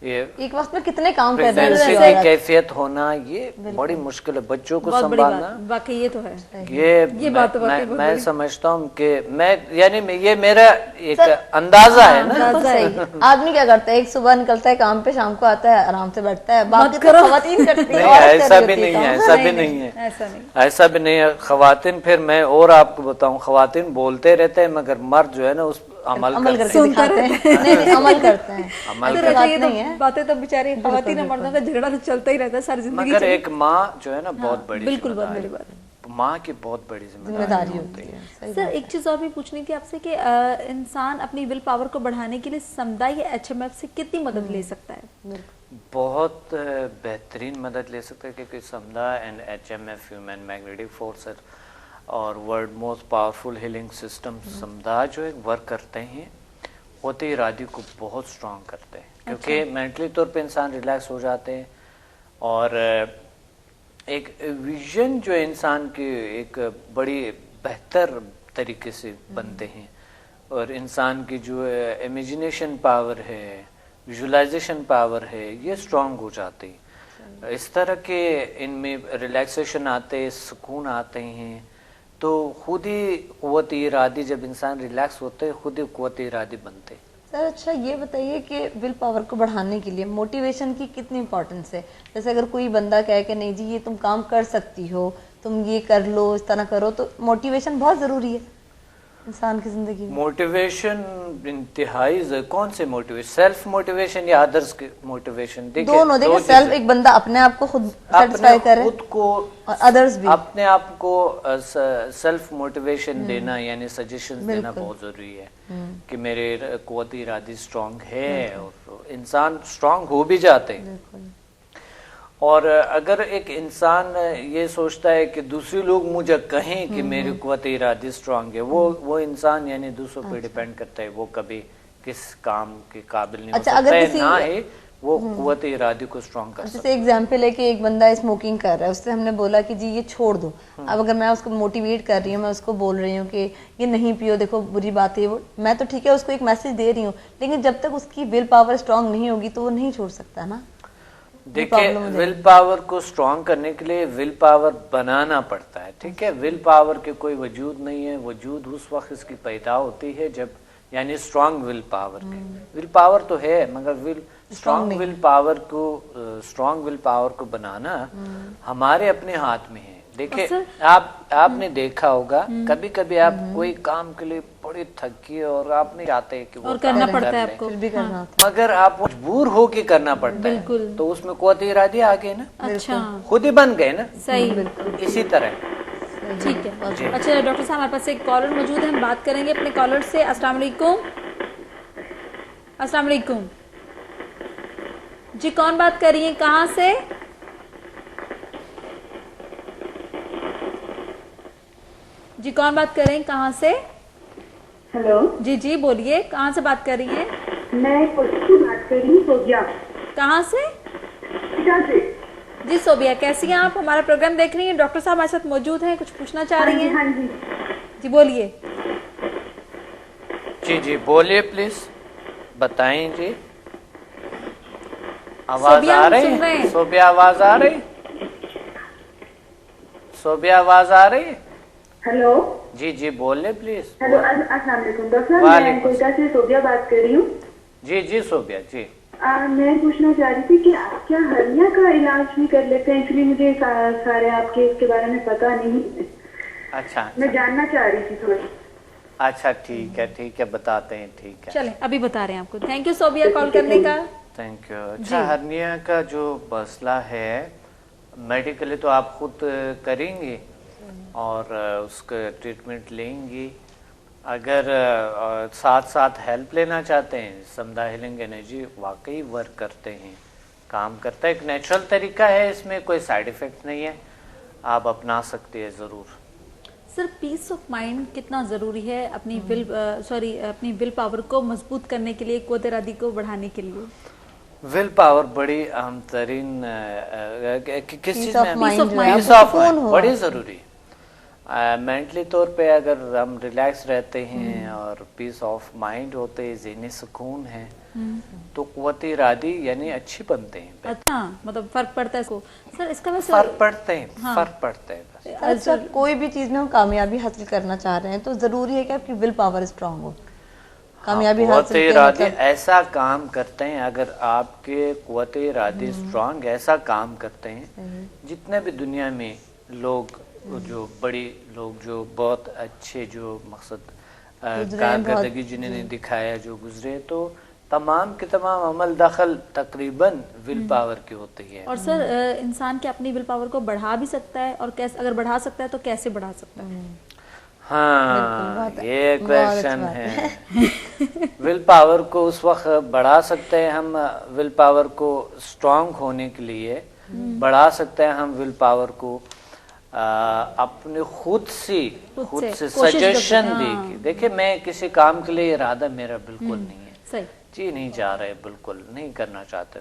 ये एक वक्त में कितने काम कर रहे प्रेगनेंसी हैं की कैफियत होना ये बड़ी मुश्किल है, बच्चों को संभालना। वाकई ये तो है, ये बात तो वाकई मैं समझता हूँ कि मैं यानी ये मेरा एक अंदाजा है ना। सही। आदमी क्या करता है, एक सुबह निकलता है काम पे, शाम को आता है आराम से बैठता है, बाकी तो खवातीन करती है। ऐसा भी नहीं है, ऐसा भी नहीं है, ऐसा भी नहीं है। खवातीन, फिर मैं और आपको बताऊं, खवातीन बोलते रहते हैं मगर मर्द जो है ना उस अमल करके दिखाते हैं। नहीं, अमल करते हैं। अमल बातें तो बेचारी खवातीन और मर्दों का झगड़ा तो चलता ही रहता है सारी जिंदगी। मगर एक माँ जो है ना बहुत बड़ी, बिल्कुल बहुत बड़ी बात, माँ की बहुत बड़ी जिम्मेदारी होती है। सर एक चीज और भी पूछनी थी आपसे कि इंसान अपनी विल पावर को बढ़ाने के लिए समुदाय या HMF से कितनी मदद ले सकता है? बहुत बेहतरीन मदद ले सकता है, क्योंकि समुदाय and HMF human magnetic force और world most powerful healing system समुदाय जो है वर्क करते हैं, होते इरादे को बहुत स्ट्रांग करते हैं, क्योंकि मेंटली तौर पे इंसान रिलैक्स हो जाते हैं और एक विजन जो इंसान के एक बड़ी बेहतर तरीके से बनते हैं और इंसान की जो इमेजिनेशन पावर है, विजुअलाइजेशन पावर है, ये स्ट्रांग हो जाती है। इस तरह के इनमें रिलैक्सेशन आते हैं, सुकून आते हैं, तो खुद ही क़ुव्वत इरादी, जब इंसान रिलैक्स होते हैं खुद ही क़ुव्वत इरादी बनते हैं। सर अच्छा ये बताइए कि विल पावर को बढ़ाने के लिए मोटिवेशन की कितनी इंपॉर्टेंस है? जैसे अगर कोई बंदा कहे कि नहीं जी ये तुम काम कर सकती हो, तुम ये कर लो, इस तरह करो, तो मोटिवेशन बहुत ज़रूरी है इंसान की जिंदगी में। मोटिवेशन इंतहाई, कौन से मोटिवेशन, सेल्फ मोटिवेशन या अदर्स की मोटिवेशन? दोनों। देखिए सेल्फ, एक बंदा अपने आप को खुद सेटिस्फाई करे, खुद को, और अदर्स भी अपने आप को सेल्फ मोटिवेशन देना यानी सजेशन देना बहुत जरूरी है कि मेरे क़ुव्वत इरादी स्ट्रांग है, और इंसान स्ट्रांग हो भी जाते हैं। और अगर एक इंसान ये सोचता है कि दूसरे लोग मुझे कहें कि मेरी क़ुव्वत इरादी स्ट्रांग है, वो इंसान यानी दूसरों पे डिपेंड करता है, वो कभी किस काम के काबिल नहीं हो सकता है, ना है वो क़ुव्वत इरादी को स्ट्रांग कर सकता है। जैसे एग्जांपल है कि एक बंदा स्मोकिंग कर रहा है, उससे हमने बोला कि जी ये छोड़ दो। अब अगर मैं उसको मोटिवेट कर रही हूँ, मैं उसको बोल रही हूँ कि ये नहीं पियो, देखो बुरी बात है, वो मैं तो ठीक है उसको एक मैसेज दे रही हूँ, लेकिन जब तक उसकी विल पावर स्ट्रांग नहीं होगी तो वो नहीं छोड़ सकता ना। देखिए विल पावर को स्ट्रांग करने के लिए विल पावर बनाना पड़ता है, ठीक है। विल पावर के कोई वजूद नहीं है, वजूद उस वक्त इसकी पैदा होती है जब, यानी स्ट्रांग विल पावर के, विल पावर तो है मगर स्ट्रांग विल पावर को बनाना हमारे अपने हाथ में है। देखिए आपने देखा होगा कभी कभी आप कोई काम के लिए बड़े थकी और आप नहीं चाहते कि वो और करना पड़ता है आपको, फिर भी करना होता मगर आप मजबूर हो के करना पड़ता है, तो उसमें क़ुव्वत इरादी आ गई ना, अच्छा खुद ही बन गए ना। सही, इसी तरह ठीक है। अच्छा डॉक्टर साहब हमारे पास एक कॉलर मौजूद है, हम बात करेंगे अपने कॉलर से। अस्सलाम वालेकुम। अस्सलाम वालेकुम जी, कौन बात कर रही है, कहाँ से? जी कौन बात कर रहे हैं, कहाँ से? हेलो जी जी बोलिए, कहाँ से बात कर रही हैं? मैं पुष्टि बात कर रही हूँ, सोबिया। कहाँ से? जी सोबिया, कैसी हैं आप? हमारा प्रोग्राम देख रही हैं, डॉक्टर साहब हमारे साथ मौजूद हैं, कुछ पूछना चाह रही हैं? हाँ जी जी बोलिए। जी जी बोलिए प्लीज, बताएं जी। आवाज आ रही है? सोबिया आवाज आ रही? सोबिया आवाज आ रही? हेलो जी जी बोलिए प्लीज। हेलो अस्सलाम वालेकुम डॉक्टर साहब, मैं कोयटा से सोबिया बात कर रही हूँ। जी जी सोबिया जी। मैं पूछना चाह रही थी कि आप क्या हर्निया का इलाज भी कर लेते हैं? एक्चुअली मुझे सारे आपके इसके बारे में पता नहीं। अच्छा मैं जानना चाह रही थी थोड़ी। अच्छा ठीक है बताते हैं, ठीक है चले अभी बता रहे हैं आपको। थैंक यू सोबिया कॉल करने का। Thank you. अच्छा हर्निया का जो मसला है मेडिकली तो आप खुद करेंगे और उसका ट्रीटमेंट लेंगी। अगर साथ साथ हेल्प लेना चाहते हैं, समुदाय हीलिंग एनर्जी वाकई वर्क करते हैं, काम करता है, एक नेचुरल तरीका है, इसमें कोई साइड इफेक्ट नहीं है, आप अपना सकते हैं ज़रूर। सर पीस ऑफ माइंड कितना ज़रूरी है अपनी अपनी विल पावर को मजबूत करने के लिए, क़ुव्वत इरादी को बढ़ाने के लिए? विल पावर बड़ी अहम तरीन किस चीज़ में? पीस ऑफ माइंड बड़ी ज़रूरी। मेंटली तौर पे अगर हम रिलैक्स रहते हैं और पीस ऑफ माइंड होते हैं, ज़हनी सुकून है, तो क़ुव्वत इरादी यानी अच्छी बनते हैं। अच्छा, मतलब फर्क पड़ता है इसको सर, इसका वैसे फर्क पड़ते हैं, हाँ। फर्क पड़ता है बस। अच्छा, कोई भी चीज में हम कामयाबी हासिल करना चाह रहे हैं तो जरूरी है कि आपकी विल पावर स्ट्रांग हो। कामयाबी हासिल के इरादे मतलब ऐसा काम करते हैं, अगर आपके क़ुव्वत इरादी स्ट्रांग ऐसा काम करते हैं, जितने भी दुनिया में लोग जो बड़ी लोग जो बहुत अच्छे जो मकसद कारकर्दगी जिन्होंने दिखाया जो गुजरे, तो तमाम के तमाम अमल दखल तकरीबन विल पावर की होती है। और सर इंसान के अपनी विल पावर को बढ़ा भी सकता है, और कैसे, अगर बढ़ा सकता है तो कैसे बढ़ा सकता है? हाँ, ये क्वेश्चन है। विल पावर को उस वक्त बढ़ा सकते हैं हम, विल पावर को स्ट्रांग होने के लिए बढ़ा सकते हैं हम विल पावर को अपने खुद से सजेशन देके। देखिए, मैं किसी काम के लिए इरादा मेरा बिल्कुल नहीं है, सही जी नहीं जा रहे, बिल्कुल नहीं करना चाहते,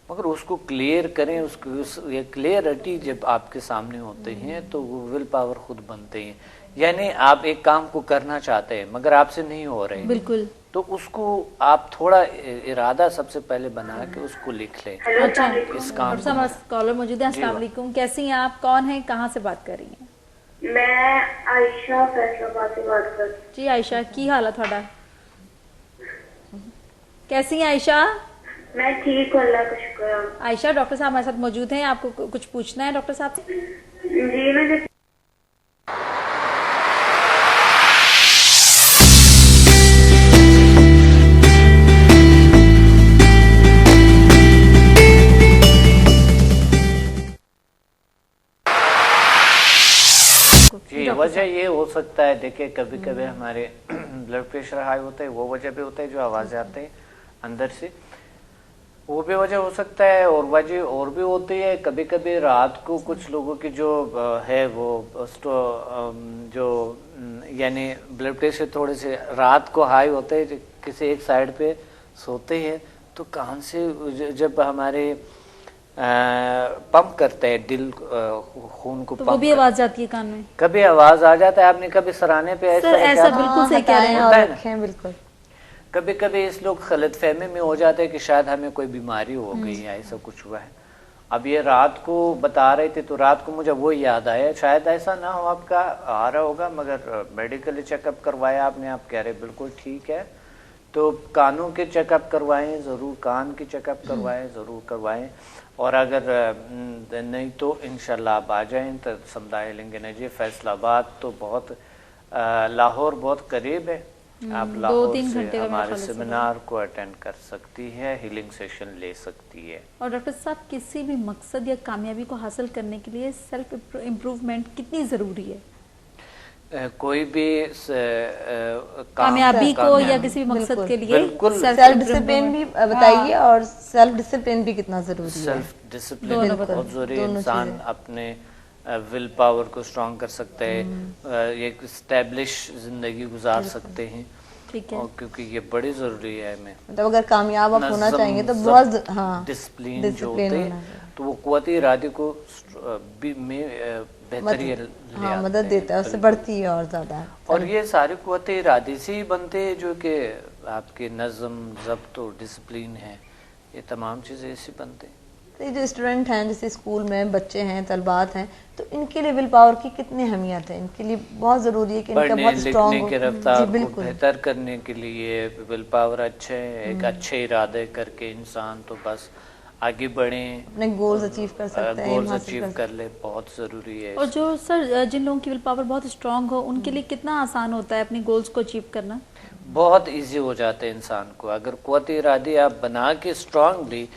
मगर उसको क्लियर करें। उसको ये क्लियरिटी जब आपके सामने होते हैं तो वो विल पावर खुद बनते हैं। यानी आप एक काम को करना चाहते हैं मगर आपसे नहीं हो रहे, बिल्कुल, तो उसको आप थोड़ा इरादा सबसे पहले बना के उसको लिख लें। अच्छा, इस काम को हमारे कॉलर मौजूद है। अस्सलाम वालेकुम, कैसी हैं आप? कौन है, कहाँ से बात कर रही हैं? मैं आयशा फैसलाबाद से बात कर रही हूँ। जी आयशा, की हाल है थोड़ा? कैसी हैं आयशा? मैं ठीक हूँ, अल्लाह का शुक्र है। आयशा, डॉक्टर साहब हमारे साथ मौजूद हैं, आपको कुछ पूछना है डॉक्टर साहब से? जी, मैं जी, वजह ये हो सकता है, देखिए कभी कभी हमारे ब्लड प्रेशर हाई होता है, वो वजह भी होता है, जो आवाज़ें आते हैं अंदर से, वो भी वजह हो सकता है। और वजह और भी होती है, कभी कभी रात को कुछ लोगों की जो है वो जो यानी ब्लड प्रेशर थोड़े से रात को हाई होते हैं, किसी एक साइड पे सोते हैं, तो कान से जब हमारे पंप करते हैं दिल खून को, तो वो भी आवाज जाती है कान में, कभी आवाज आ जाता है। आपने कभी सराहने पे ऐसा बिल्कुल सही कह रहे हैं, बिल्कुल। कभी कभी इस लोग गलतफहमी में हो जाते हैं कि शायद हमें कोई बीमारी हो गई है, ऐसा कुछ हुआ है। अब ये रात को बता रहे थे तो रात को मुझे वो याद आया, शायद ऐसा ना हो आपका आ रहा होगा, मगर मेडिकली चेकअप करवाया आपने, आप कह रहे बिल्कुल ठीक है, तो कानों के चेकअप करवाएं ज़रूर, कान की चेकअप करवाएं ज़रूर करवाएं। और अगर नहीं तो इंशाल्लाह आप आ जाएं तो समुदाय हीलिंग एनर्जी फैसलाबाद तो बहुत लाहौर बहुत करीब है, आप लाहौर से हमारे सेमिनार को अटेंड कर सकती है, हीलिंग सेशन ले सकती है। और डॉक्टर साहब, किसी भी मकसद या कामयाबी को हासिल करने के लिए सेल्फ इम्प्रूवमेंट कितनी ज़रूरी है? कोई भी कामयाबी को या किसी भी मकसद के लिए बिल्कुल सेल्फ डिसिप्लिन भी बताइए, और सेल्फ डिसिप्लिन भी कितना जरूरी है? सेल्फ डिसिप्लिन बहुत जरूरी है। इंसान अपने विल पावर को स्ट्रांग कर सकते हैं, एक स्टैब्लिश जिंदगी गुजार सकते हैं, ठीक है, और क्योंकि ये बड़ी जरूरी है हमें, मतलब अगर कामयाब आप होना चाहेंगे तो बहुत डिसिप्लिन जो होते हैं, तो वो क़ुव्वत इरादे को बेहतरी मदद देता है, उससे बढ़ती है और ज्यादा। और ये सारी क़ुव्वत इरादे से ही बनते हैं, जो कि आपके नज़म ज़ब्त और डिसिप्लिन है, ये तमाम चीज़ें ऐसी बनते हैं। तो ये जो स्टूडेंट हैं, जैसे स्कूल में बच्चे हैं, तलबात हैं, तो इनके लिए विल पावर की कितनी अहमियत है? इनके लिए बहुत ज़रूरी है कि इनका बहुत स्ट्रॉन्ग के रफ्तार को बेहतर करने के लिए विल पावर अच्छे है, एक अच्छे इरादे करके इंसान तो बस आगे बढ़े, अपने गोल्स अचीव कर सकते हैं, गोल्स अचीव कर ले, बहुत ज़रूरी है। और जो सर जिन लोगों की विल पावर बहुत स्ट्रांग हो, उनके लिए कितना आसान होता है अपनी गोल्स को अचीव करना? बहुत इजी हो जाता है इंसान को, अगर क़ुव्वत इरादी आप बना के स्ट्रांगली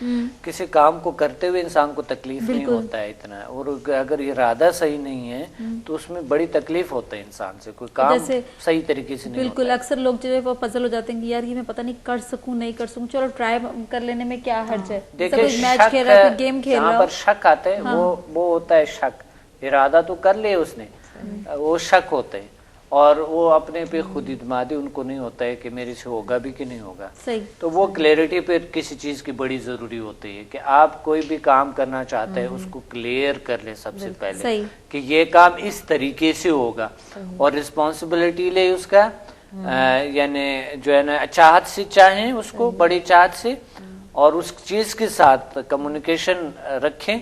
किसी काम को करते हुए इंसान को तकलीफ नहीं होता है इतना। और अगर इरादा सही नहीं है तो उसमें बड़ी तकलीफ होता है इंसान से, कोई काम सही तरीके से नहीं बिल्कुल होता है। अक्सर लोग जो है वो पजल हो जाते हैं कि यार ये मैं पता नहीं कर सकूं नहीं कर सकूं, चलो ट्राई कर लेने में क्या हर्ज है। देखिए, मैच खेल रहा है, गेम खेल रहा पर शक आता है, वो होता है शक। इरादा तो कर ले उसने, वो शक होते हैं। और वो अपने पे खुद इत्मीनादी उनको नहीं होता है कि मेरे से होगा भी कि नहीं होगा। सही। तो वो क्लैरिटी पे किसी चीज की बड़ी जरूरी होती है कि आप कोई भी काम करना चाहते हैं उसको क्लियर कर ले सबसे पहले कि ये काम इस तरीके से होगा और रिस्पॉन्सिबिलिटी ले उसका, यानी जो है ना चाहत से चाहें उसको, बड़ी चाहत से, और उस चीज के साथ कम्युनिकेशन रखें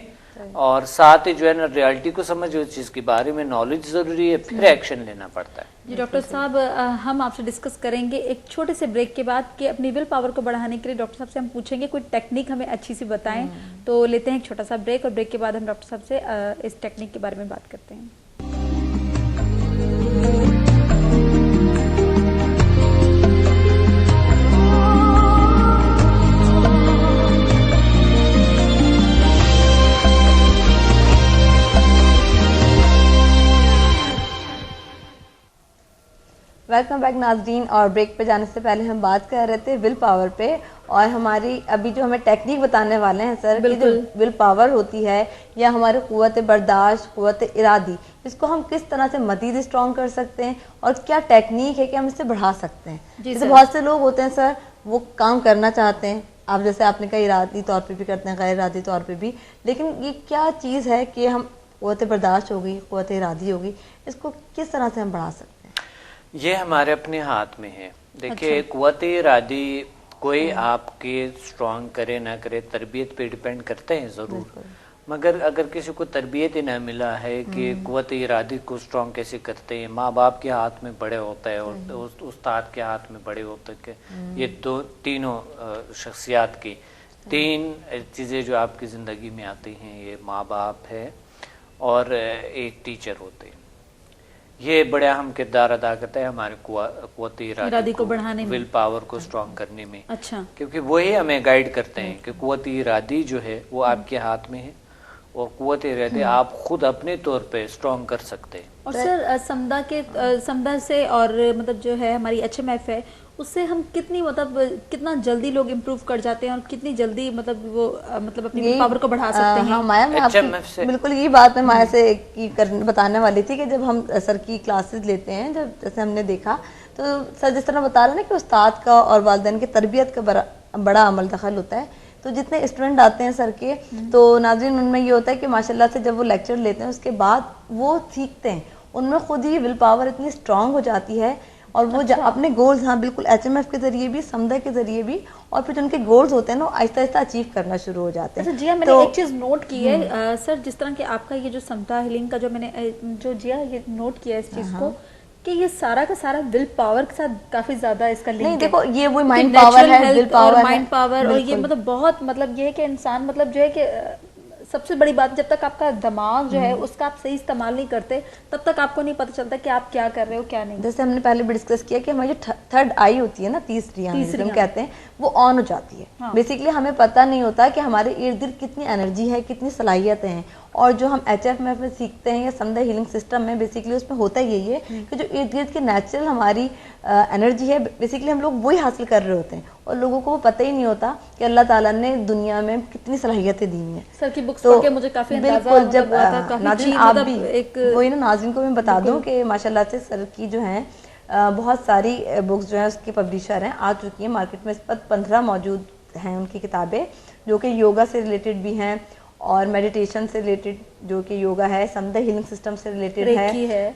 और साथ ही जो है ना रियलिटी को समझे, उस चीज के बारे में नॉलेज जरूरी है, फिर एक्शन लेना पड़ता है। जी डॉक्टर साहब, हम आपसे डिस्कस करेंगे एक छोटे से ब्रेक के बाद कि अपनी विल पावर को बढ़ाने के लिए डॉक्टर साहब से हम पूछेंगे कोई टेक्निक हमें अच्छी सी बताएं। तो लेते हैं एक छोटा सा ब्रेक और ब्रेक के बाद हम डॉक्टर साहब से इस टेक्निक के बारे में बात करते हैं। वेलकम बैक नाज़रीन। और ब्रेक पे जाने से पहले हम बात कर रहे थे विल पावर पे, और हमारी अभी जो हमें टेक्निक बताने वाले हैं सर कि जो विल पावर होती है या हमारी क़ुव्वत बर्दाश्त, क़ुव्वत इरादी, इसको हम किस तरह से मज़ीद स्ट्रॉन्ग कर सकते हैं और क्या टेक्निक है कि हम इससे बढ़ा सकते हैं। जैसे बहुत से लोग होते हैं सर, वो काम करना चाहते हैं, आप जैसे आपने कहा इरादी तौर पर भी करते हैं, गैर इरादी तौर पर भी, लेकिन ये क्या चीज़ है कि हम क़ुव्वत बर्दाश्त होगी, क़ुव्वत इरादी होगी, इसको किस तरह से हम बढ़ा सकते हैं? ये हमारे अपने हाथ में है। देखिए क़ुव्वत इरादी कोई आपके स्ट्रॉन्ग करे ना करे, तरबियत पे डिपेंड करते हैं ज़रूर, मगर अगर किसी को तरबियत ही ना मिला है कि क़ुव्वत इरादी को स्ट्रॉन्ग कैसे करते हैं, माँ बाप के हाथ में बड़े होता है और उस्ताद के हाथ में बड़े होते हैं। ये तीनों शख्सियात की तीन चीज़ें जो आपकी ज़िंदगी में आती हैं, ये माँ बाप है और एक टीचर होते हैं। ये बड़ा अहम किरदार अदा करता है हमारे क़ुव्वत इरादी को बढ़ाने में, विल पावर को स्ट्रॉन्ग करने में। अच्छा। क्योंकि वही हमें गाइड करते हैं कि क़ुव्वत इरादी जो है वो आपके हाथ में है और क़ुव्वत इरादी आप खुद अपने तौर पे स्ट्रॉन्ग कर सकते हैं। और सर समदा से और मतलब जो है हमारी HMF है, उससे हम कितना जल्दी लोग इम्प्रूव कर जाते हैं और कितनी जल्दी वो अपनी पावर को बढ़ा सकते हैं। हाँ माया, मैं आपसे बिल्कुल यही बात मैं माया से बताने वाली थी कि जब हम सर की क्लासेस लेते हैं, जब जैसे हमने देखा तो सर जिस तरह बता रहे हैं ना कि उस्ताद का और वालिदैन की तरबियत का बड़ा अमल दखल होता है। तो जितने स्टूडेंट आते हैं सर के, तो नाज़रीन उनमें ये होता है कि माशाल्लाह से जब वो लेक्चर लेते हैं उसके बाद वो सीखते हैं, उनमें खुद ही विल पावर इतनी स्ट्रांग हो जाती है और वो अपने गोल्स, हाँ बिल्कुल, HMF के जरिए भी, समदा के जरिए भी, और फिर उनके गोल्स होते हैं ना, आहिस्ता आहिस्ता अचीव करना शुरू हो जाते हैं। अच्छा जिया, मैंने एक चीज नोट की है सर, जिस तरह के आपका ये जो समदा हीलिंग का जो मैंने जिया ये नोट किया है इस चीज को, कि ये सारा का सारा विल पावर के साथ काफी ज्यादा इसका लिंक है। नहीं देखो, ये वो माइंड पावर है, विल पावर है, माइंड पावर, और ये बहुत ये है कि इंसान जो है कि सबसे बड़ी बात, जब तक आपका दिमाग जो है उसका आप सही इस्तेमाल नहीं करते, तब तक आपको नहीं पता चलता कि आप क्या कर रहे हो क्या नहीं। जैसे हमने पहले भी डिस्कस किया कि हमारी जो थर्ड आई होती है ना, तीसरी हम कहते हैं, वो ऑन हो जाती है। हाँ। बेसिकली हमें पता नहीं होता कि हमारे इर्द गिर्द कितनी एनर्जी है, कितनी सलाहियतें हैं, और जो हम HMF में सीखते हैं या समदा हीलिंग सिस्टम में, बेसिकली उसमें होता यही है कि जो इर्द गिर्द की नेचुरल हमारी एनर्जी है, बेसिकली हम लोग वही हासिल कर रहे होते हैं और लोगों को वो पता ही नहीं होता कि अल्लाह ताला ने दुनिया में कितनी सलाहियतें दी हैं। सर की बुक्स पढ़ के मुझे काफी अंदाजा जब नाज़रीन आप भी वही ना, नाज़रीन को मैं बता दूं कि माशाल्लाह से सर की जो है बहुत सारी बुक्स जो है उसके पब्लिशर हैं, आ चुकी हैं मार्केट में। इस पर 15 मौजूद हैं उनकी किताबें, जो कि योगा से रिलेटेड भी हैं और मेडिटेशन से रिलेटेड जो कि योगा है, समदा हीलिंग सिस्टम से रिलेटेड है,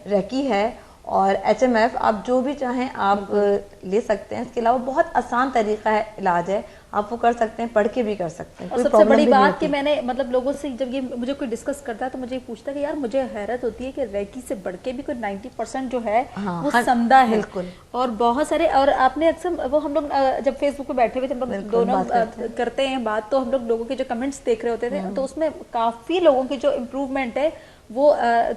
रेकी है, और HMF आप जो भी चाहें आप ले सकते हैं। इसके अलावा बहुत आसान तरीका है, इलाज है, आप वो कर सकते हैं, पढ़ के भी कर सकते हैं। और सबसे बड़ी बात कि मैंने लोगों से जब ये मुझे कोई डिस्कस करता है तो मुझे पूछता है कि यार मुझे हैरत होती है कि रेकी से बढ़ के भी कोई 90% जो है वो समदा है। बिल्कुल। और बहुत सारे, और आपने अक्सर वो हम लोग जब फेसबुक पे बैठे हुए थे, हम लोग दोनों करते हैं बात, तो हम लोगों के जो कमेंट्स देख रहे होते थे, तो उसमें काफी लोगों की जो इम्प्रूवमेंट है वो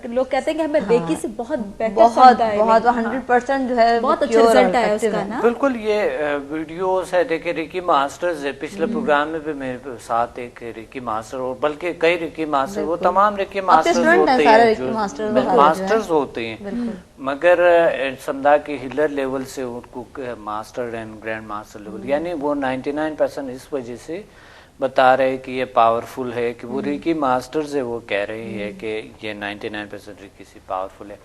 लोग कहते हैं कि हमें रेकी से बहुत 100% जो है बहुत अच्छा रिजल्ट आया उसका ना। बिल्कुल, ये वीडियोस है, देखिए रेकी मास्टर्स है, पिछले प्रोग्राम में भी मेरे साथ एक रेकी मास्टर, और बल्कि कई रेकी मास्टर, वो तमाम रेकी मास्टर्स होते हैं, मगर समदा के हिलर लेवल से उनको master and grand master level, यानी वो 99% इस वजह से बता रहे कि ये पावरफुल है कि वो रेकी मास्टर्स है, वो कह रहे हैं कि ये 99% रेकी से पावरफुल है।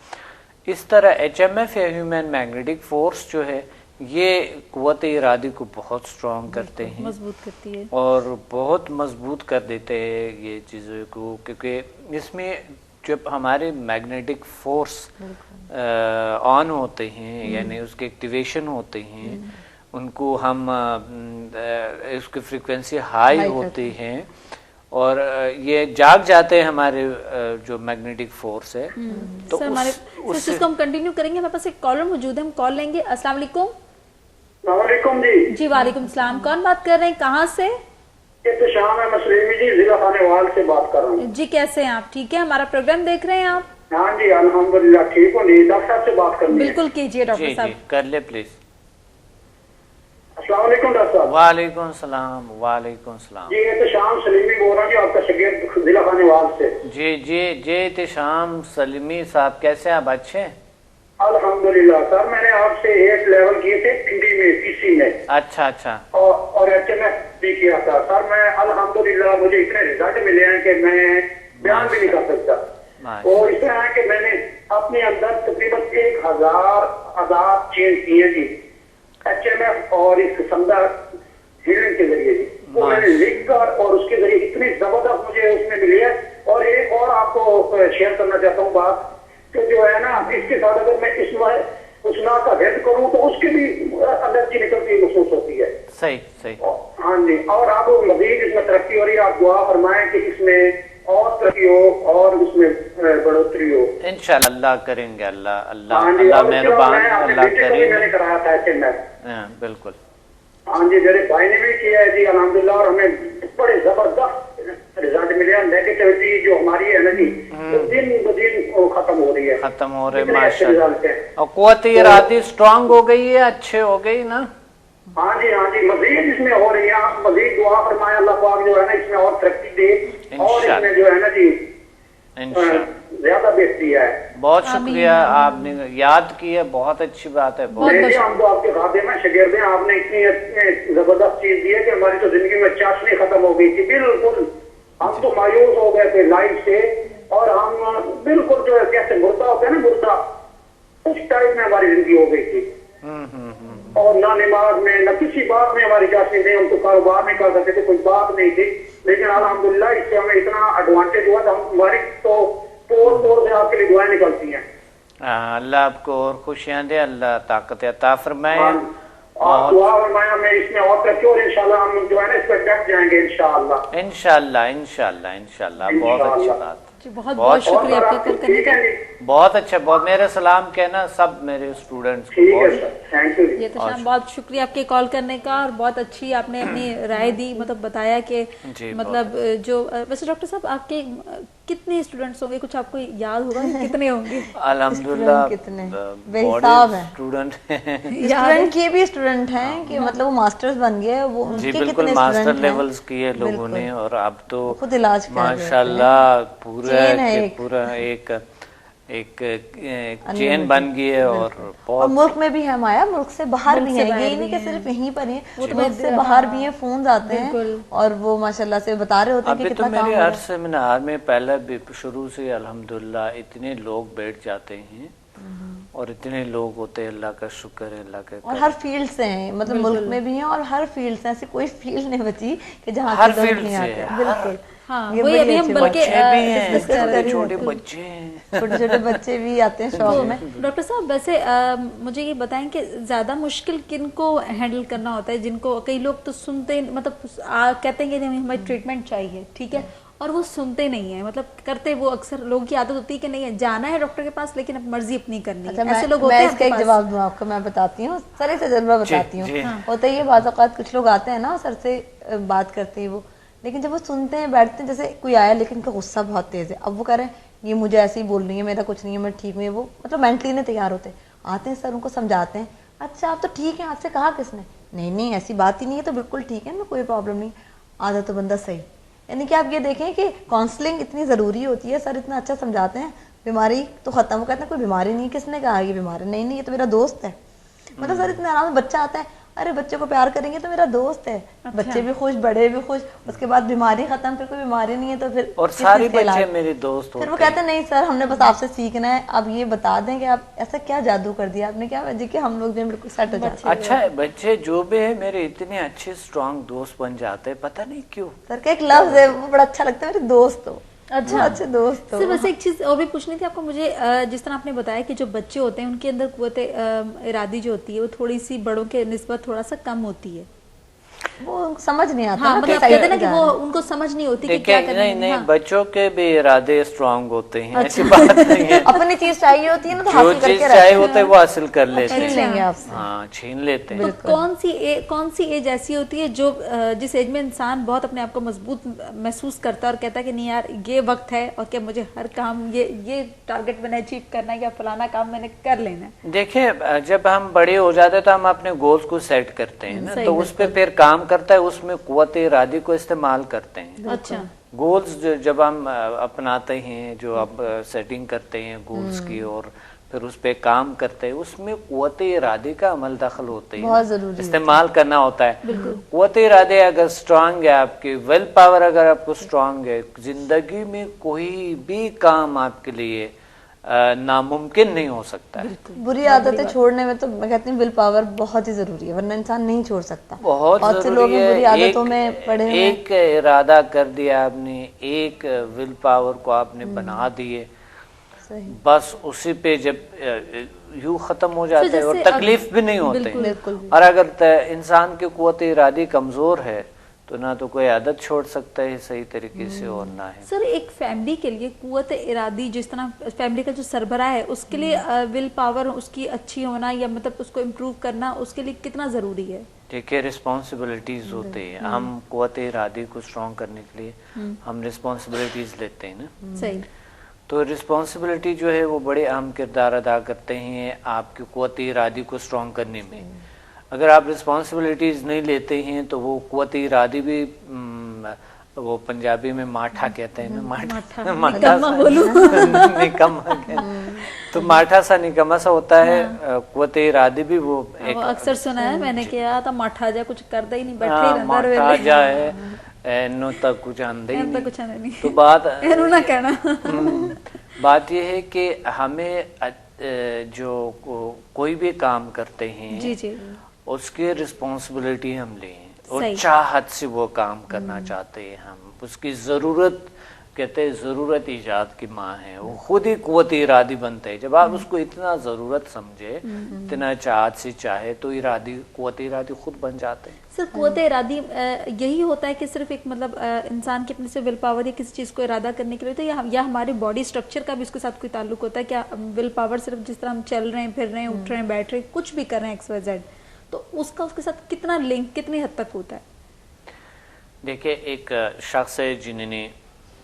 इस तरह HMF या ह्यूमन मैग्नेटिक फोर्स जो है ये कुव्वत इरादी को बहुत स्ट्रॉन्ग करते हैं, मजबूत करती है और बहुत मजबूत कर देते हैं ये चीज़ों को, क्योंकि इसमें जब हमारे मैग्नेटिक फोर्स ऑन होते हैं यानी उसके एक्टिवेशन होते हैं, उनको हम उसकी फ्रीक्वेंसी हाई होती हैं और ये जाग जाते हैं हमारे जो मैग्नेटिक फोर्स है। तो सर हमारे इसको हम कंटिन्यू करेंगे। हमारे पास एक कॉलर मौजूद है, हम कॉल लेंगे। अस्सलाम वालेकुम। वालेकुम जी। जी वालेकुम सलाम। कौन बात कर रहे हैं, कहाँ से? ये तो शाम है मसलीमी जी, जिला खानेवाल से बात कर रहा हूँ। जी कैसे हैं आप? ठीक है, हमारा प्रोग्राम देख रहे हैं आप? हाँ जी अल्हम्दुलिल्लाह ठीक हूँ। डॉक्टर साहब से बात करनी है। बिल्कुल कीजिए डॉक्टर साहब। कर ले प्लीज। अस्सलाम वालेकुम डॉक्टर साहब। वालेकुम सलाम। वालेकुम सलाम जी। ये तो शाम सलीमी बोल रहा हूँ, आपका शकीर जिला खानेवाल से। जी जी जी तो शाम सलीमी साहब कैसे आप? अच्छे अल्हम्दुलिल्लाह सर, मैंने आपसे 8 लेवल किए थे पिंडी में पीसी में। अच्छा अच्छा। और HMF भी किया था सर। मैं अल्हम्दुलिल्लाह मुझे इतने रिजल्ट मिले हैं कि मैं बयान भी नहीं कर सकता। और इस तरह है कि मैंने अपने अंदर तकरीबन 1000 आदात चेंज किए जी, HMF और इस समझा हीलिंग के जरिए जी। वो मैंने लिख कर और उसके जरिए इतनी जबरदस्त मुझे उसमें मिली है। और एक और आपको शेयर करना चाहता हूँ बात कि जो है ना, इसके साथ अगर मैं उस नाक का हेल्प करूँ तो उसकी भी एलर्जी निकलती महसूस होती है। सही सही। हाँ जी। और आप मजीद इसमें तरक्की हो रही है, आप दुआ फरमाएं कि इसमें और तरक्की हो और इसमें बढ़ोतरी हो। इंशाल्लाह अल्लाह करेंगे। अल्लाह अल्लाह अल्लाह मेहरबान, अल्लाह करेंगे। मैंने कराया था HMF। बिल्कुल। हाँ जी, मेरे भाई ने भी किया है जी अल्हम्दुलिल्लाह, और हमें बड़े जबरदस्त रिजल्ट मिले हैं। नेगेटिविटी जो हमारी है ना जी, तो दिन ब दिन खत्म हो रही है। खत्म हो रहे माशाल्लाह। और कुव्वत इरादी स्ट्रांग हो गई है, अच्छे हो गई ना? हाँ जी हाँ जी, मजीद इसमें हो रही है। आप मजीद दुआ फरमाए अल्लाह पाक जो है ना इसमें और तरक्की दे, और इसमें जो है ना जी ज्यादा बेहतरी है। बहुत शुक्रिया, आपने याद की है, बहुत अच्छी बात है। हम तो आपके खाते में शागिर्द हैं। आपने इतनी जबरदस्त चीज दी है कि हमारी तो जिंदगी में चाशनी खत्म हो गई थी बिल्कुल। हम तो मायूस हो गए थे लाइफ से, और हम बिल्कुल जो है कैसे मुर्दा होता है ना, मुर्दा उस टाइप में हमारी जिंदगी हो गई थी। और ना नमाज में ना किसी बात में हमारी चाशनी नहीं, हम तो कारोबार नहीं कर सकते थे, कोई बात नहीं थी। लेकिन अल्हम्दुलिल्लाह इससे हमें इतना एडवांटेज हुआ था। हमारी तो तोड़ से आपके लिए दुआएं निकलती हैं। अल्लाह आपको और खुशियां दे, अल्लाह ताकत अता फरमाए। और दुआ फरमाया मैं इसमें और तरक्की, और इंशाल्लाह हम जो है ना इस पर डट जाएंगे इंशाल्लाह। इंशाल्लाह इंशाल्लाह इंशाल्लाह। बहुत अच्छी बात। बहुत बहुत शुक्रिया आपका कॉल करने का। बहुत अच्छा, बहुत मेरे सलाम कहना सब मेरे स्टूडेंट्स को। Thank you. ये तो शाम बहुत शुक्रिया आपके कॉल करने का, और बहुत अच्छी आपने अपनी राय दी, मतलब बताया कि मतलब जो वैसे डॉक्टर साहब आपके कितने स्टूडेंट्स होंगे, कुछ आपको याद होगा कितने होंगे? अल्हम्दुलिल्लाह कितने बेहिसाब है स्टूडेंट स्टूडेंट के भी स्टूडेंट हैं कि मतलब वो मास्टर्स बन गए, वो उनके बिल्कुल कितने मास्टर लेवल्स किए लोगों ने, और अब तो खुद इलाज कर रहे हैं। माशाल्लाह पूरा एक चेन बन गई है। और बहुत मुल्क में भी है माया, मुल्क से बाहर भी है, ये नहीं कि सिर्फ यहीं पर है, मुल्क से बाहर भी है। फोन आते हैं और वो माशाल्लाह से बता रहे होते हैं कि कितना काम हो रहा है। मेरे हर सेमिनार में पहले भी शुरू से अल्हम्दुलिल्लाह इतने लोग बैठ जाते हैं, और इतने लोग होते हैं, अल्लाह का शुक्र है, अल्लाह का। और हर फील्ड से हैं, मतलब मुल्क में भी हैं और हर फील्ड से, ऐसी कोई फील्ड नहीं बची कि जहाँ हर फील्ड से बिल्कुल। हाँ, वही अभी हम बल्कि छोटे बच्चे भी आते हैं शौक में। डॉक्टर साहब वैसे मुझे ये बताएं कि ज्यादा मुश्किल किन को हैंडल करना होता है? जिनको कई लोग तो सुनते मतलब कहते हैं कि हमें ट्रीटमेंट चाहिए, ठीक है, और वो सुनते नहीं है, मतलब करते वो अक्सर लोगों की आदत होती है कि नहीं है जाना है डॉक्टर के पास, लेकिन अब मर्जी अपनी करनी है। ऐसे लोग होते हैं। मैं इसका एक जवाब दूं आपको, मैं बताती हूँ, सर से तजुर्बा बताती हूँ। होता है ये बात औकात कुछ लोग आते हैं ना, सर से बात करते हैं वो, लेकिन जब वो सुनते हैं बैठते हैं, जैसे कोई आया लेकिन उनका गुस्सा बहुत तेज है, अब वो कह रहे हैं ये मुझे ऐसे ही बोल रही है, मेरा कुछ नहीं है, मैं ठीक हूँ, वो मतलब मेंटली नहीं तैयार होते। आते हैं सर उनको समझाते हैं, अच्छा आप तो ठीक है, आपसे कहा किसने? नहीं ऐसी बात ही नहीं है, तो बिल्कुल ठीक है ना, कोई प्रॉब्लम नहीं, आधा तो बंदा सही। यानी कि आप ये देखें कि काउंसलिंग इतनी ज़रूरी होती है। सर इतना अच्छा समझाते हैं, बीमारी तो ख़त्म, वो कहते हैं कोई बीमारी नहीं, किसने कहा ये बीमारी नहीं, ये तो मेरा दोस्त है। मतलब सर इतने आराम से बच्चा आता है, अरे बच्चे को प्यार करेंगे तो मेरा दोस्त है। अच्छा। बच्चे भी खुश, बड़े भी खुश, उसके बाद बीमारी खत्म, फिर कोई बीमारी नहीं है तो फिर और सारे बच्चे मेरे दोस्त होते हैं। फिर वो कहते हैं नहीं सर हमने बस आपसे सीखना है, अब ये बता दें कि आप ऐसा क्या जादू कर दिया आपने, क्या वजह कि हम लोग भी बिल्कुल सेट हो जाते हैं। अच्छा बच्चे जो भी है मेरे इतने अच्छे स्ट्रॉन्ग दोस्त बन जाते हैं, पता नहीं क्यों। सर का एक लफ्ज है वो बड़ा अच्छा लगता है, मेरे दोस्त हो। अच्छा, अच्छे दोस्त हो। सर वैसे एक चीज और भी पूछनी थी आपको मुझे, जिस तरह आपने बताया कि जो बच्चे होते हैं उनके अंदर कुव्वत इरादी जो होती है वो थोड़ी सी बड़ों के निस्बत थोड़ा सा कम होती है, वो समझ नहीं आता। हाँ, मतलब कहते हैं ना कि वो उनको समझ नहीं होती कि क्या करना है। नहीं हाँ। बच्चों के भी इरादे स्ट्रांग होते हैं। अच्छा। ऐसी बात नहीं है। अपनी चीज चाहिए होती है ना तो हासिल करके जो चीज चाहिए होता है वो हासिल कर लेते हैं। छीन लेंगे आपसे। हाँ छीन लेते हैं। तो कौन सी एज ऐसी होती है जो जिस एज में इंसान बहुत अपने आप को मजबूत महसूस करता है और कहता है कि नहीं यार ये वक्त है और क्या मुझे हर काम ये टारगेट मैंने अचीव करना है या फलाना काम मैंने कर लेना है। देखिए जब हम बड़े हो जाते हैं तो हम अपने गोल्स को सेट करते हैं ना, तो उस पर फिर काम करता है, उसमें कुव्वत इरादी को इस्तेमाल करते हैं। अच्छा। गोल्स जब हम अपनाते हैं, जो अब सेटिंग करते हैं गोल्स की और फिर उस पे काम करते हैं, उसमें कुव्वत इरादी का अमल दखल होते हैं, बहुत जरूरी इस्तेमाल करना होता है। कुव्वत इरादे अगर स्ट्रांग है, आपकी विल पावर अगर आपको स्ट्रांग है, जिंदगी में कोई भी काम आपके लिए नामुमकिन नहीं हो सकता है। बुरी आदतें छोड़ने में तो मैं कहती हूँ विल पावर बहुत ही जरूरी है, वरना इंसान नहीं छोड़ सकता। बहुत से लोग बुरी आदतों में पड़े हुए। एक इरादा कर दिया आपने, एक विल पावर को आपने बना दिए, बस उसी पे जब यूं खत्म हो जाता है और तकलीफ भी नहीं होते। और अगर इंसान की कुव्वत इरादी कमजोर है तो ना तो कोई आदत छोड़ सकता है सही तरीके से और ना है। सर एक फैमिली के लिए कुव्वत इरादी, जिस तरह फैमिली का जो सरबराह है उसके लिए विल पावर उसकी अच्छी होना या मतलब उसको इम्प्रूव करना उसके लिए कितना जरूरी है? देखिए रिस्पॉन्सिबिलिटीज होते हैं, हम कुव्वत इरादी को स्ट्रॉन्ग करने के लिए हम रिस्पॉन्सिबिलिटीज लेते हैं ना। सही। तो रिस्पॉन्सिबिलिटी जो है वो बड़े अहम किरदार अदा करते हैं आपकी कुव्वत इरादी को स्ट्रॉन्ग करने में। अगर आप रिस्पॉन्सिबिलिटीज नहीं लेते हैं तो वो कुव्वत इरादी भी वो पंजाबी में माठा कहते हैं ना, निकम्मा तो माठा सा निकम्मा सा होता है। कुव्वत इरादी भी वो अक्सर सुना है मैंने, किया था माठा जा कुछ करता ही नहीं, बैठे ही माठा जा है नो तक कुछ आंदे ही नहीं। तो बात ना कहना बात ये है कि हमें जो कोई भी काम करते हैं जी जी उसकी रिस्पॉन्सिबिलिटी हम लें और चाहत से वो काम करना चाहते हैं हम, उसकी जरूरत कहते हैं जरूरत इजाद की माँ है, वो खुद ही कुव्वत इरादी बनते हैं। जब आप उसको इतना जरूरत समझे, इतना चाहत से चाहे तो इरादी कुव्वत इरादी खुद बन जाते हैं। सर कुव्वत इरादी यही होता है कि सिर्फ एक मतलब इंसान के अपने से विल पावर या किसी चीज को इरादा करने के लिए तो या हमारे बॉडी स्ट्रक्चर का भी उसके साथ कोई ताल्लुक होता है क्या? विल पावर सिर्फ जिस तरह हम चल रहे हैं, फिर रहे हैं, उठ रहे हैं, बैठ रहे हैं, कुछ भी कर रहे हैं XYZ, तो उसका उसके साथ कितना लिंक कितनी हद तक होता है? देखिए एक शख्स है जिन्होंने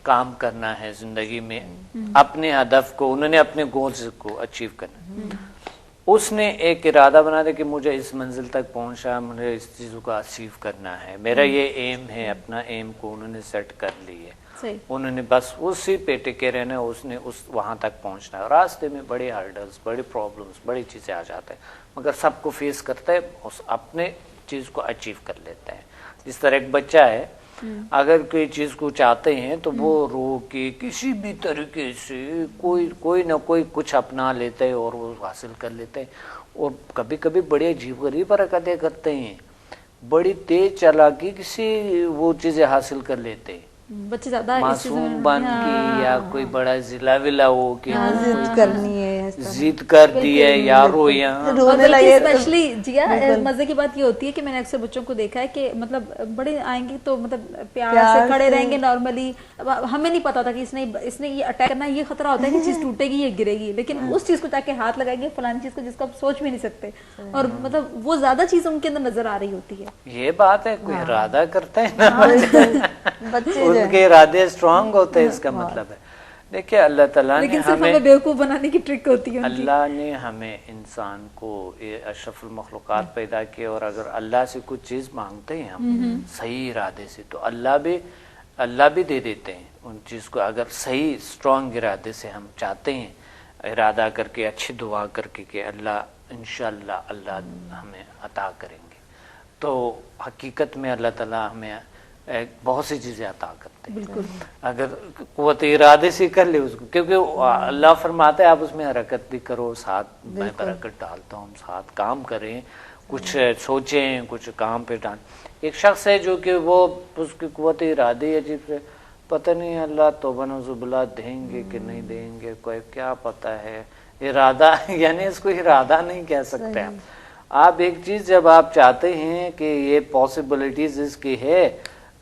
काम करना है जिंदगी में, अपने हदफ को, उन्होंने अपने गोल्स को अचीव करना, उसने एक इरादा बना दिया कि मुझे इस मंजिल तक पहुंचा, मुझे इस चीज़ों को अचीव करना है, मेरा ये एम है, अपना एम को उन्होंने सेट कर ली है, उन्होंने बस उसी पे टिके रहना, उसने उस वहां तक पहुंचना है। रास्ते में बड़े हर्डल्स, बड़ी प्रॉब्लम्स, बड़ी चीजें आ जाते हैं, मगर सबको फेस करता है, उस अपने चीज को अचीव कर लेता है। जिस तरह एक बच्चा है, अगर कोई चीज को चाहते हैं तो वो रो के किसी भी तरीके से कोई ना कोई कुछ अपना लेते हैं और वो हासिल कर लेते हैं। और कभी कभी बड़े अजीब गरीब हरकतें करते हैं, बड़ी तेज चालाकी से वो चीजें हासिल कर लेते हैं, बच्चे ज्यादा मासूम बन के या कोई बड़ा जिला विला हो कि जिद करनी है, जिद कर दी है यारो यहाँ स्पेशली जिया। मजे की बात ये होती है कि मैंने अक्सर बच्चों को देखा है कि मतलब बड़े आएंगे तो मतलब प्यार से खड़े रहेंगे नॉर्मली, हमें नहीं पता था कि इसने ये अटैक करना, ये खतरा होता है कि चीज टूटेगी या गिरेगी, लेकिन उस चीज को जाके हाथ लगाएंगे फलानी चीज को जिसको आप सोच भी नहीं सकते, और मतलब वो ज्यादा चीज उनके अंदर नजर आ रही होती है। ये बात है, कोई इरादा करता है ना बच्चे उनके इरादे स्ट्रांग होते हैं, इसका मतलब है। देखिए अल्लाह ताला ने हमें बेवकूफ बनाने की ट्रिक होती है। अल्लाह ने हमें इंसान को अशरफुल मखलूकात पैदा किए, और अगर अल्लाह से कुछ चीज मांगते हैं हम सही इरादे से तो अल्लाह भी दे देते हैं उन चीज को, अगर सही स्ट्रांग इरादे से हम चाहते हैं, इरादा करके अच्छी दुआ करके कि अल्लाह इंशाअल्लाह अल्लाह हमें अता करेंगे। तो हकीकत में अल्लाह ताला हमें बहुत सी चीजें अता करते हैं। बिल्कुल। अगर कुव्वत इरादे से कर ले उसको, क्योंकि अल्लाह फरमाता है आप उसमें हरकत भी करो, साथ मैं बरकत डालता हूँ, साथ काम करें, कुछ सोचें, कुछ काम पे डाल। एक शख्स है जो कि वो उसकी कुव्वत इरादे अजीब से, पता नहीं अल्लाह तौबा नज़ुबिल्लाह देंगे कि नहीं देंगे, कोई क्या पता है, इरादा यानी इसको इरादा नहीं कह सकते आप। एक चीज जब आप चाहते हैं कि ये पॉसिबिलिटीज इसकी है,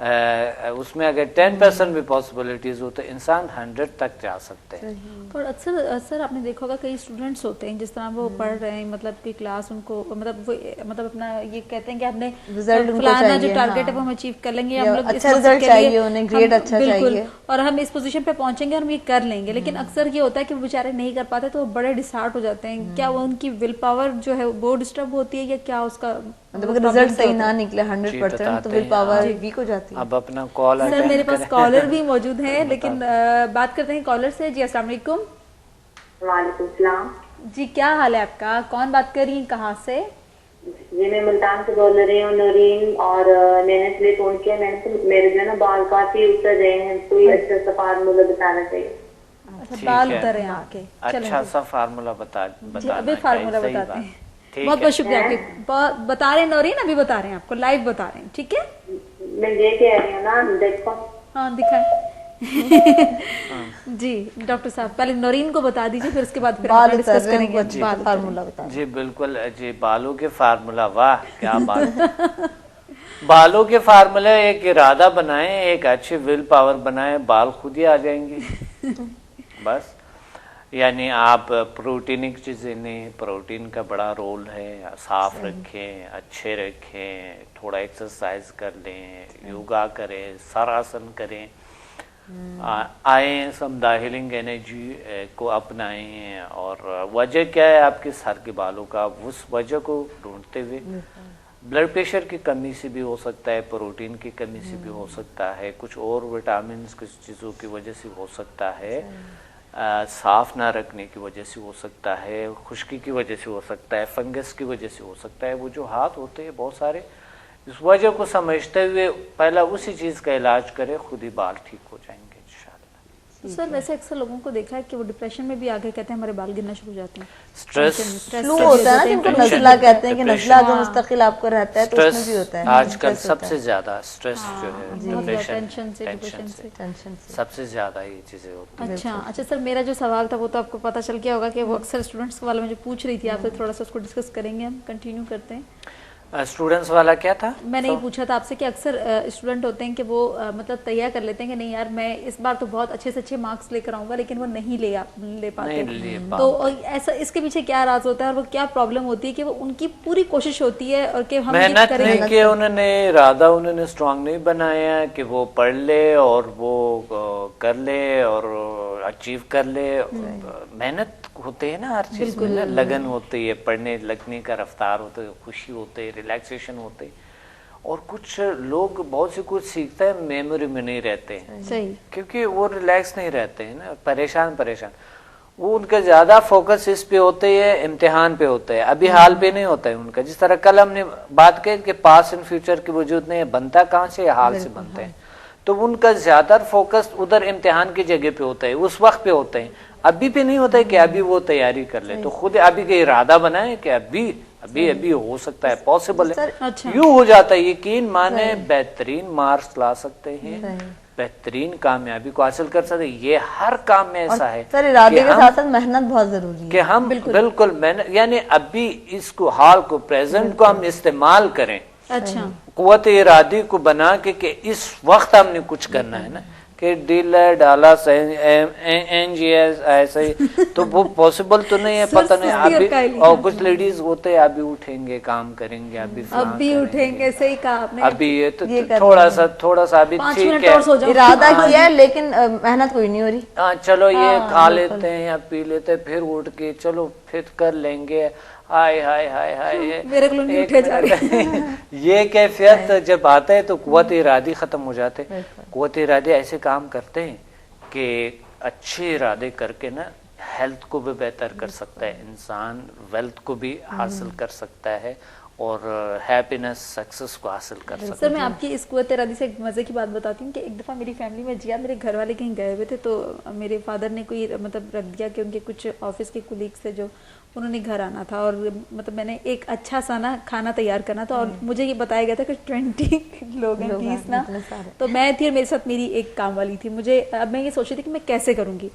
उसमें अगर 10% भी पॉसिबिलिटीज हो तो इंसान 100 तक जा सकते हैं। और अक्सर आपने देखा होगा कई स्टूडेंट्स होते हैं जिस तरह वो पढ़ रहे हैं, मतलब कि क्लास उनको मतलब अपना ये कहते हैं कि हमने फलाना जो टारगेट है वो हम अचीव कर लेंगे, हम लोग अच्छा रिजल्ट चाहिए उन्हें, ग्रेड अच्छा चाहिए और हम इस पोजीशन पे पहुंचेंगे और हम ये कर लेंगे। लेकिन अक्सर ये होता है कि वो बेचारे नहीं कर पाते तो वो बड़े डिसहार्ट हो जाते हैं। क्या वो उनकी विल पावर जो है वो डिस्टर्ब होती है या क्या उसका मतलब अगर रिजल्ट सही ना निकले 100% तो विल पावर वीक हो जाती है। अब अपना कॉल सर मेरे पास कॉलर भी मौजूद है, लेकिन बात करते हैं कॉलर से। जी अस्सलाम वालेकुम। वालेकुम सलाम जी क्या हाल है आपका, कौन बात कर रही हैं, कहाँ से? जी मैं मुल्तान से बोल रही हूँ नौरीन, और मैंने इसलिए फोन किया, मेरे जो है ना बाल काफी उतर रहे हैं, कोई अच्छा सा फार्मूला बताना चाहिए। अच्छा बाल उतर रहे हैं आपके, अच्छा सा फार्मूला बता अभी फार्मूला बताते हैं। बहुत बहुत शुक्रिया आपके, बता रहे हैं नौरीन, अभी बता रहे हैं आपको, लाइव बता रहे हैं, ठीक है? मैं ये कह रही हूँ ना, देखो हाँ दिखाए जी डॉक्टर साहब पहले नौरीन को बता दीजिए, फिर उसके बाद फिर बाल डिस्कस करेंगे बाल फार्मूला बता। जी बिल्कुल जी, बालों के फार्मूला, वाह क्या बात बालों के फार्मूले, एक इरादा बनाएं, एक अच्छी विल पावर बनाएं, बाल खुद ही आ जाएंगे बस। यानी आप प्रोटीनिक चीजें नहीं, प्रोटीन का बड़ा रोल है, साफ रखें, अच्छे रखें, थोड़ा एक्सरसाइज कर लें, योगा करें, सरासन करें, आए समदा हीलिंग एनर्जी को अपनाएं। और वजह क्या है आपके सर के बालों का, उस वजह को ढूंढते हुए ब्लड प्रेशर की कमी से भी हो सकता है, प्रोटीन की कमी से भी हो सकता है, कुछ और विटामिन कुछ चीज़ों की वजह से हो सकता है, साफ ना रखने की वजह से हो सकता है, खुश्की की वजह से हो सकता है, फंगस की वजह से हो सकता है। वो जो हाथ होते हैं बहुत सारे, इस वजह को समझते हुए पहला उसी चीज़ का इलाज करें, खुद ही बाल ठीक हो जाएंगे इंशाल्लाह। तो सर वैसे अक्सर लोगों को देखा है कि वो डिप्रेशन में भी आगे कहते हैं हमारे बाल गिरना शुरू हो जाते हैं, स्ट्रेस फ्लू होता है ना जिनको नज़ला कहते हैं कि नज़ला जो मुस्तकिल आपको रहता है तो उसमें भी होता है। आजकल सबसे ज्यादा स्ट्रेस जो है, टेंशन से सबसे ज्यादा ये चीजें होती हैं। अच्छा सर मेरा जो सवाल था वो तो आपको पता चल गया होगा कि वो अक्सर स्टूडेंट्स वाले में जो पूछ रही थी आपसे, थोड़ा सा उसको डिस्कस करेंगे, हम कंटिन्यू करते हैं। स्टूडेंट्स वाला क्या था? मैंने ये पूछा था आपसे कि अक्सर स्टूडेंट होते हैं कि वो मतलब तैयार कर लेते हैं कि नहीं यार मैं इस बार तो बहुत अच्छे से अच्छे मार्क्स लेकर आऊंगा, लेकिन वो नहीं ले पाते। तो ऐसा इसके पीछे क्या राज होता है और वो क्या प्रॉब्लम होती है कि वो उनकी पूरी कोशिश होती है और कि हम मेहनत नहीं की, उन्होंने इरादा उन्होंने स्ट्रांग नहीं बनाया कि वो पढ़ ले और वो कर ले और अचीव कर ले। मेहनत होते है ना हर चीज में, लगन होती है, पढ़ने लगने का रफ्तार होता है, खुशी होती है, रिलैक्सेशन होते है। और कुछ लोग बहुत से कुछ सीखते हैं, मेमोरी में नहीं रहते हैं, सही, क्योंकि वो रिलैक्स नहीं रहते हैं ना, परेशान वो उनका ज्यादा फोकस इस पे होते है, इम्तिहान पे होता है, अभी हाल पे नहीं होता है उनका। जिस तरह कल हमने बात की कि पास्ट एंड फ्यूचर की वजूद नहीं है, बनता कहाँ से, हाल से बनते हैं। तो उनका ज्यादा फोकस उधर इम्तिहान की जगह पे होता है, उस वक्त पे होते हैं, अभी पे नहीं होता है कि अभी वो तैयारी कर ले। तो खुद अभी का इरादा बनाए कि अभी हो सकता है, पॉसिबल है, यूं हो जाता है, यकीन माने बेहतरीन मार्क्स ला सकते हैं, बेहतरीन कामयाबी को हासिल कर सकते हैं। ये हर काम में ऐसा है सर, इरादे के साथ साथ मेहनत बहुत जरूरी है कि हम बिल्कुल मेहनत, यानी अभी इसको हाल को, प्रेजेंट को हम इस्तेमाल करें। अच्छा, कुव्वत इरादी को बना के कि इस वक्त हमने कुछ करना है ना, कि डीलर डाला एनजीएस ऐसे ही, तो वो पॉसिबल तो नहीं है, पता नहीं अभी। और कुछ लेडीज होते हैं अभी उठेंगे काम करेंगे, अभी उठेंगे, सही कहा आपने, अभी ये तो थोड़ा सा अभी ठीक है, इरादा किया है लेकिन मेहनत कोई नहीं हो रही। हाँ चलो ये खा लेते हैं या पी लेते हैं, फिर उठ के चलो फिर कर लेंगे, हाय हाय हाय हाय मेरे को नहीं उठे जा रहे। ये कैफियत जब आता है तो कुव्वत इरादी खत्म हो जाते। कुव्वत इरादी ऐसे काम करते हैं कि अच्छे इरादे करके ना हेल्थ को भी बेहतर कर सकता है इंसान, वेल्थ को भी हासिल कर सकता है, और हैप्पीनेस, सक्सेस को हासिल कर सकते। सर मैं आपकी इस कुव्वत इरादी से एक मज़े की बात बताती हूँ कि एक दफ़ा मेरी फैमिली में जिया, मेरे घर वाले कहीं गए हुए थे, तो मेरे फादर ने कोई मतलब रख दिया कि उनके कुछ ऑफिस के कुलीग्स थे जो उन्होंने घर आना था, और मतलब मैंने एक अच्छा सा ना खाना तैयार करना था, और मुझे ये बताया गया था कि 20 लोग हैं 20 ना, तो मैं थी और मेरे साथ मेरी एक काम वाली थी। मुझे अब मैं ये सोच रही थी कि मैं कैसे करूँगी।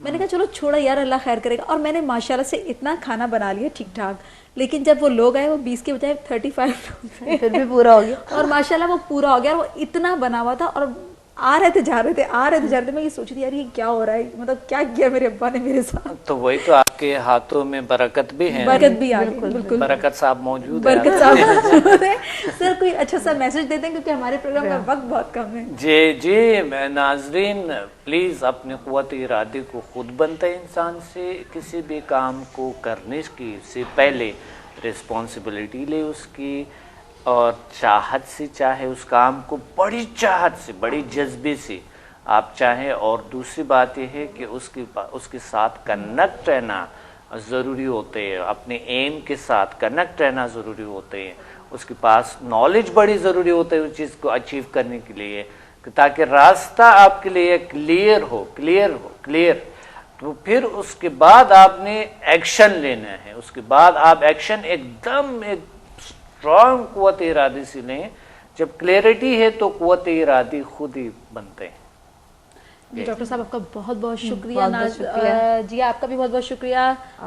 मैंने कहा चलो छोड़ा यार, अल्लाह खैर करेगा, और मैंने माशाल्लाह से इतना खाना बना लिया ठीक ठाक। लेकिन जब वो लोग आए वो 20 के बजाय 35 लोग फिर भी पूरा हो गया, और माशाल्लाह वो पूरा हो गया, और वो इतना बना हुआ था, और आ रहे थे जा रहे थे, आ रहे थे जा रहे थे। मैं ये सोच रही यार ये क्या हो रहा है, मतलब क्या किया मेरे अब्बा ने मेरे साथ। तो वही तो, आपके हाथों में बरकत भी है, बरकत भी आ गई, बिल्कुल बरकत साहब मौजूद है। बरकत साहब मौजूद है। सर कोई अच्छा सा मैसेज देते हैं क्योंकि हमारे प्रोग्राम का वक्त बहुत कम है। जी जी, नाजरीन प्लीज अपने क़ुव्वत इरादे को खुद बनते इंसान से किसी भी काम को करने की से पहले रिस्पॉन्सिबिलिटी ले उसकी, और चाहत से चाहे उस काम को, बड़ी चाहत से, बड़ी जज्बे से आप चाहें। और दूसरी बात यह है कि उसके साथ कनेक्ट रहना ज़रूरी होते हैं, अपने एम के साथ कनेक्ट रहना ज़रूरी होते हैं। उसके पास नॉलेज बड़ी ज़रूरी होती है उस चीज़ को अचीव करने के लिए, ताकि रास्ता आपके लिए क्लियर। तो फिर उसके बाद आपने एक्शन लेना है, उसके बाद आप एक्शन एकदम एक स्ट्रॉन्ग क़ुव्वत इरादी से लें। जब क्लैरिटी है तो क़ुव्वत इरादी खुद ही बनते हैं। डॉक्टर साहब आपका बहुत बहुत शुक्रिया। जी आपका भी बहुत बहुत शुक्रिया।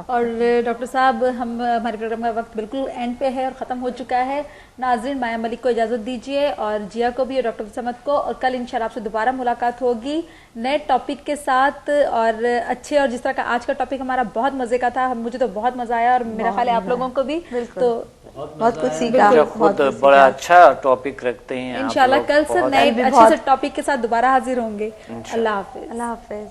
और डॉक्टर साहब हमारे प्रोग्राम का वक्त बिल्कुल एंड पे है और ख़त्म हो चुका है। नाज़रीन माया मलिक को इजाज़त दीजिए, और जिया को भी और डॉक्टर समद को, और कल इंशाल्लाह आपसे दोबारा मुलाकात होगी नए टॉपिक के साथ और अच्छे। और जिस तरह का आज का टॉपिक हमारा बहुत मज़े का था, मुझे तो बहुत मज़ा आया, और मेरा ख्याल है आप लोगों को भी। तो बहुत कुछ सीखा, खुद बड़ा अच्छा टॉपिक रखते हैं इंशाल्लाह। कल से नए अच्छे से टॉपिक के साथ दोबारा हाजिर होंगे। अल्लाह हाफिज। अल्लाह हाफिज।